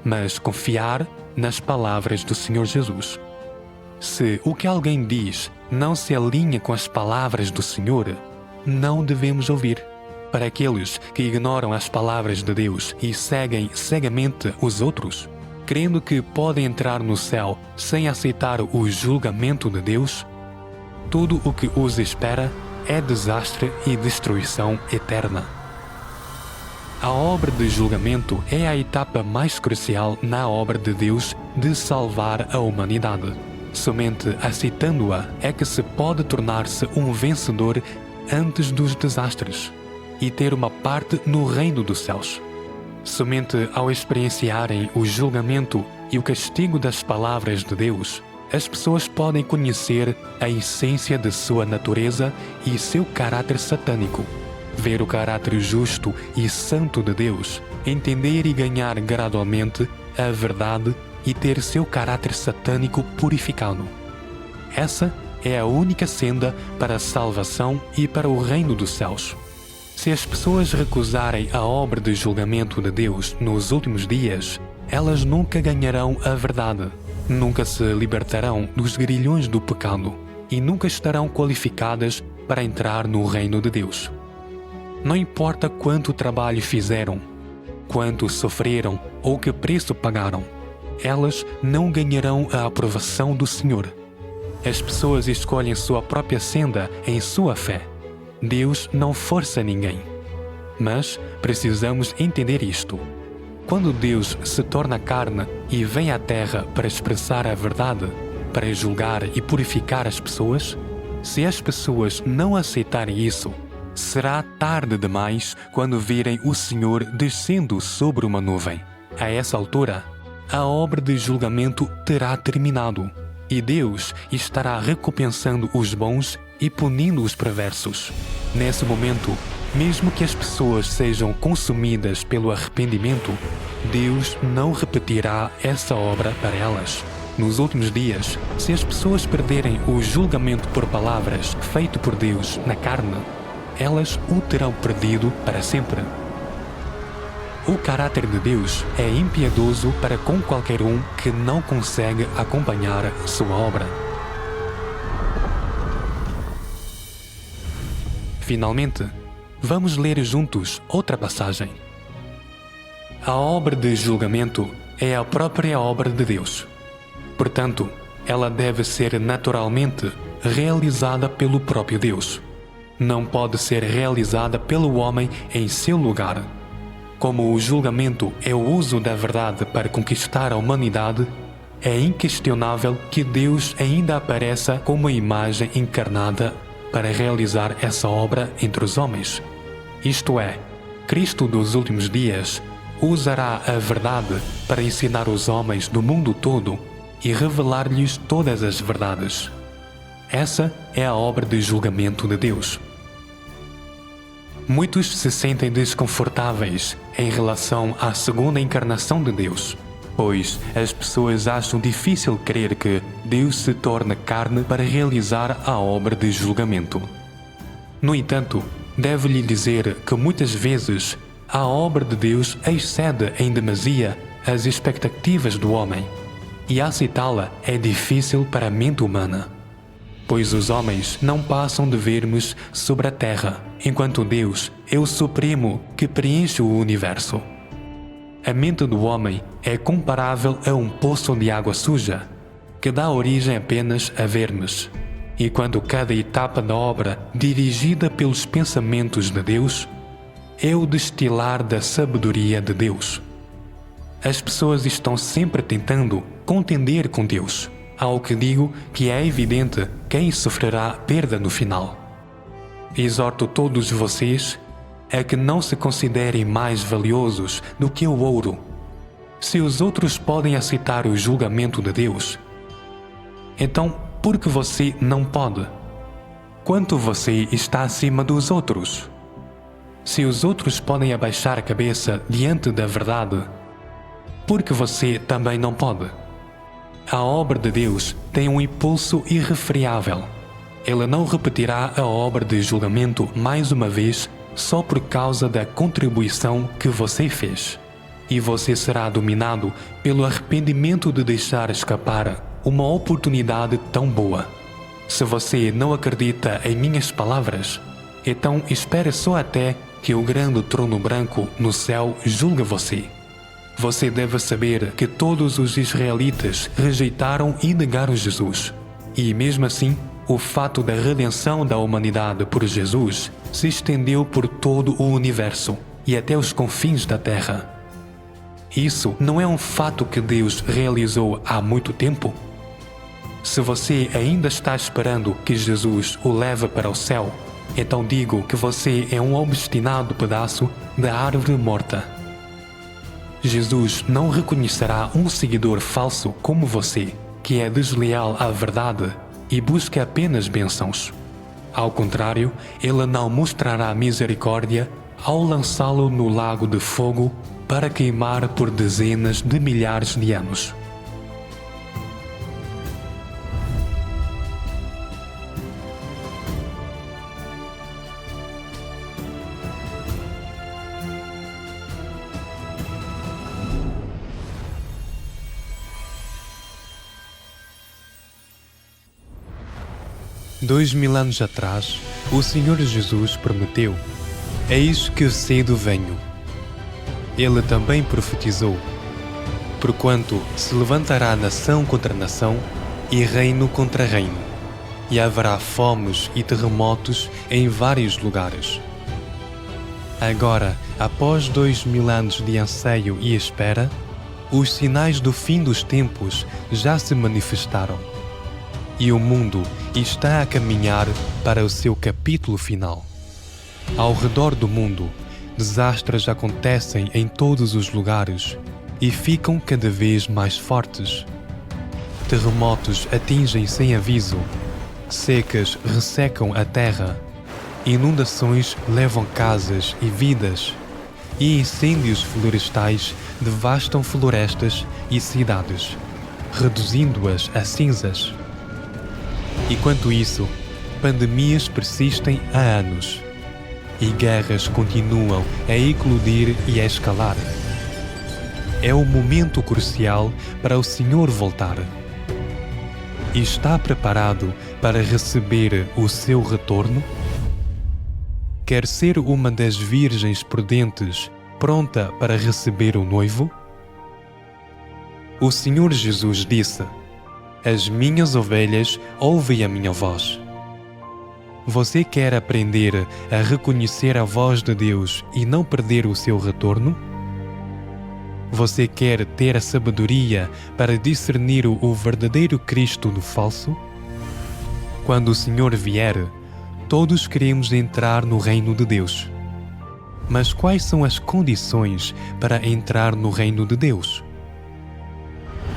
mas confiar nas palavras do Senhor Jesus. Se o que alguém diz não se alinha com as palavras do Senhor, não devemos ouvir. Para aqueles que ignoram as palavras de Deus e seguem cegamente os outros, crendo que podem entrar no céu sem aceitar o julgamento de Deus, tudo o que os espera é desastre e destruição eterna. A obra de julgamento é a etapa mais crucial na obra de Deus de salvar a humanidade. Somente aceitando-a é que se pode tornar-se um vencedor antes dos desastres e ter uma parte no reino dos céus. Somente ao experienciarem o julgamento e o castigo das palavras de Deus as pessoas podem conhecer a essência de sua natureza e seu caráter satânico, ver o caráter justo e santo de Deus, entender e ganhar gradualmente a verdade e ter seu caráter satânico purificado. Essa é a única senda para a salvação e para o reino dos céus. Se as pessoas recusarem a obra de julgamento de Deus nos últimos dias, elas nunca ganharão a verdade, nunca se libertarão dos grilhões do pecado e nunca estarão qualificadas para entrar no reino de Deus. Não importa quanto trabalho fizeram, quanto sofreram ou que preço pagaram, elas não ganharão a aprovação do Senhor. As pessoas escolhem sua própria senda em sua fé. Deus não força ninguém. Mas precisamos entender isto. Quando Deus se torna carne e vem à terra para expressar a verdade, para julgar e purificar as pessoas, se as pessoas não aceitarem isso, será tarde demais quando virem o Senhor descendo sobre uma nuvem. A essa altura, a obra de julgamento terá terminado e Deus estará recompensando os bons e punindo os perversos. Nesse momento, mesmo que as pessoas sejam consumidas pelo arrependimento, Deus não repetirá essa obra para elas. Nos últimos dias, se as pessoas perderem o julgamento por palavras feito por Deus na carne, elas o terão perdido para sempre. O caráter de Deus é impiedoso para com qualquer um que não consegue acompanhar sua obra. Finalmente, vamos ler juntos outra passagem. A obra de julgamento é a própria obra de Deus. Portanto, ela deve ser naturalmente realizada pelo próprio Deus. Não pode ser realizada pelo homem em seu lugar. Como o julgamento é o uso da verdade para conquistar a humanidade, é inquestionável que Deus ainda apareça como a imagem encarnada para realizar essa obra entre os homens. Isto é, Cristo dos últimos dias usará a verdade para ensinar os homens do mundo todo e revelar-lhes todas as verdades. Essa é a obra de julgamento de Deus. Muitos se sentem desconfortáveis em relação à segunda encarnação de Deus, pois as pessoas acham difícil crer que Deus se torna carne para realizar a obra de julgamento. No entanto, devo-lhe dizer que muitas vezes a obra de Deus excede em demasia as expectativas do homem, e aceitá-la é difícil para a mente humana. Pois os homens não passam de vermes sobre a terra, enquanto Deus é o Supremo que preenche o universo. A mente do homem é comparável a um poço de água suja, que dá origem apenas a vermes. E quando cada etapa da obra, dirigida pelos pensamentos de Deus, é o destilar da sabedoria de Deus. As pessoas estão sempre tentando contender com Deus, ao que digo que é evidente quem sofrerá perda no final. Exorto todos vocês a que não se considerem mais valiosos do que o ouro. Se os outros podem aceitar o julgamento de Deus, então por que você não pode? Quanto você está acima dos outros? Se os outros podem abaixar a cabeça diante da verdade, por que você também não pode? A obra de Deus tem um impulso irrefreável. Ele não repetirá a obra de julgamento mais uma vez só por causa da contribuição que você fez. E você será dominado pelo arrependimento de deixar escapar uma oportunidade tão boa. Se você não acredita em minhas palavras, então espere só até que o grande trono branco no céu julgue você. Você deve saber que todos os israelitas rejeitaram e negaram Jesus. E mesmo assim, o fato da redenção da humanidade por Jesus se estendeu por todo o universo e até os confins da terra. Isso não é um fato que Deus realizou há muito tempo? Se você ainda está esperando que Jesus o leve para o céu, então digo que você é um obstinado pedaço da árvore morta. Jesus não reconhecerá um seguidor falso como você, que é desleal à verdade e busca apenas bênçãos. Ao contrário, ele não mostrará misericórdia ao lançá-lo no lago de fogo para queimar por dezenas de milhares de anos. Dois mil anos atrás, o Senhor Jesus prometeu: Eis que cedo venho. Ele também profetizou: Porquanto se levantará nação contra nação e reino contra reino, e haverá fomes e terremotos em vários lugares. Agora, após 2000 anos de anseio e espera, os sinais do fim dos tempos já se manifestaram. E o mundo está a caminhar para o seu capítulo final. Ao redor do mundo, desastres acontecem em todos os lugares e ficam cada vez mais fortes. Terremotos atingem sem aviso, secas ressecam a terra, inundações levam casas e vidas, e incêndios florestais devastam florestas e cidades, reduzindo-as a cinzas. Enquanto isso, pandemias persistem há anos e guerras continuam a eclodir e a escalar. É o momento crucial para o Senhor voltar. E está preparado para receber o seu retorno? Quer ser uma das virgens prudentes, pronta para receber o noivo? O Senhor Jesus disse: As minhas ovelhas ouvem a minha voz. Você quer aprender a reconhecer a voz de Deus e não perder o seu retorno? Você quer ter a sabedoria para discernir o verdadeiro Cristo do falso? Quando o Senhor vier, todos queremos entrar no reino de Deus. Mas quais são as condições para entrar no reino de Deus?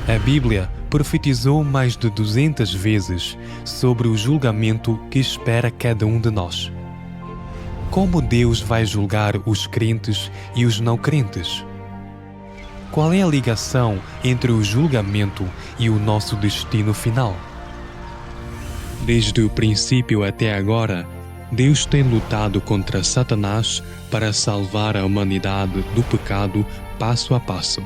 A Bíblia profetizou mais de 200 vezes sobre o julgamento que espera cada um de nós. Como Deus vai julgar os crentes e os não crentes? Qual é a ligação entre o julgamento e o nosso destino final? Desde o princípio até agora, Deus tem lutado contra Satanás para salvar a humanidade do pecado passo a passo.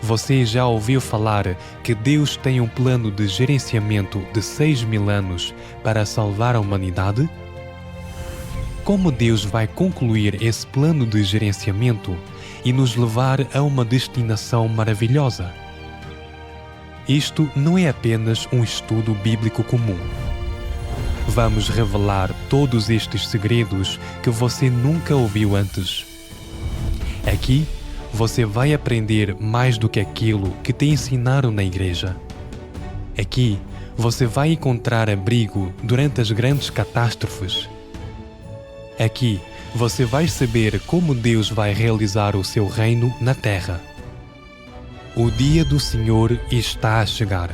Você já ouviu falar que Deus tem um plano de gerenciamento de 6.000 anos para salvar a humanidade? Como Deus vai concluir esse plano de gerenciamento e nos levar a uma destinação maravilhosa? Isto não é apenas um estudo bíblico comum. Vamos revelar todos estes segredos que você nunca ouviu antes. Aqui, você vai aprender mais do que aquilo que te ensinaram na igreja. Aqui, você vai encontrar abrigo durante as grandes catástrofes. Aqui, você vai saber como Deus vai realizar o seu reino na terra. O dia do Senhor está a chegar.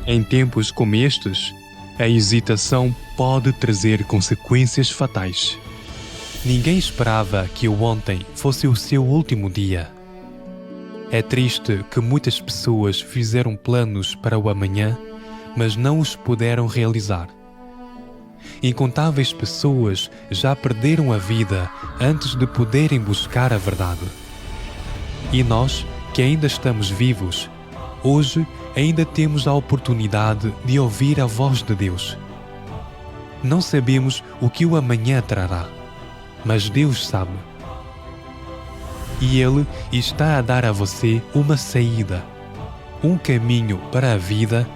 Em tempos como estes, a hesitação pode trazer consequências fatais. Ninguém esperava que o ontem fosse o seu último dia. É triste que muitas pessoas fizeram planos para o amanhã, mas não os puderam realizar. Incontáveis pessoas já perderam a vida antes de poderem buscar a verdade. E nós, que ainda estamos vivos, hoje ainda temos a oportunidade de ouvir a voz de Deus. Não sabemos o que o amanhã trará, mas Deus sabe. E Ele está a dar a você uma saída, um caminho para a vida,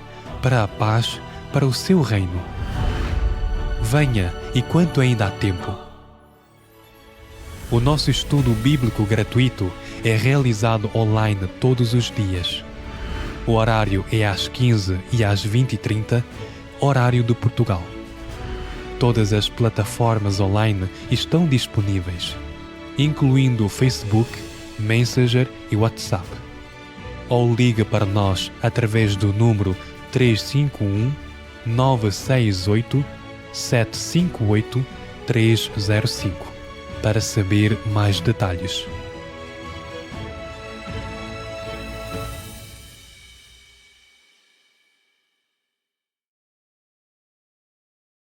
para a paz, para o seu reino. Venha enquanto ainda há tempo. O nosso estudo bíblico gratuito é realizado online todos os dias. O horário é às 15 e às 20h30, horário de Portugal. Todas as plataformas online estão disponíveis, incluindo o Facebook, Messenger e WhatsApp. ou ligue para nós através do número 351 968 758 305 para saber mais detalhes.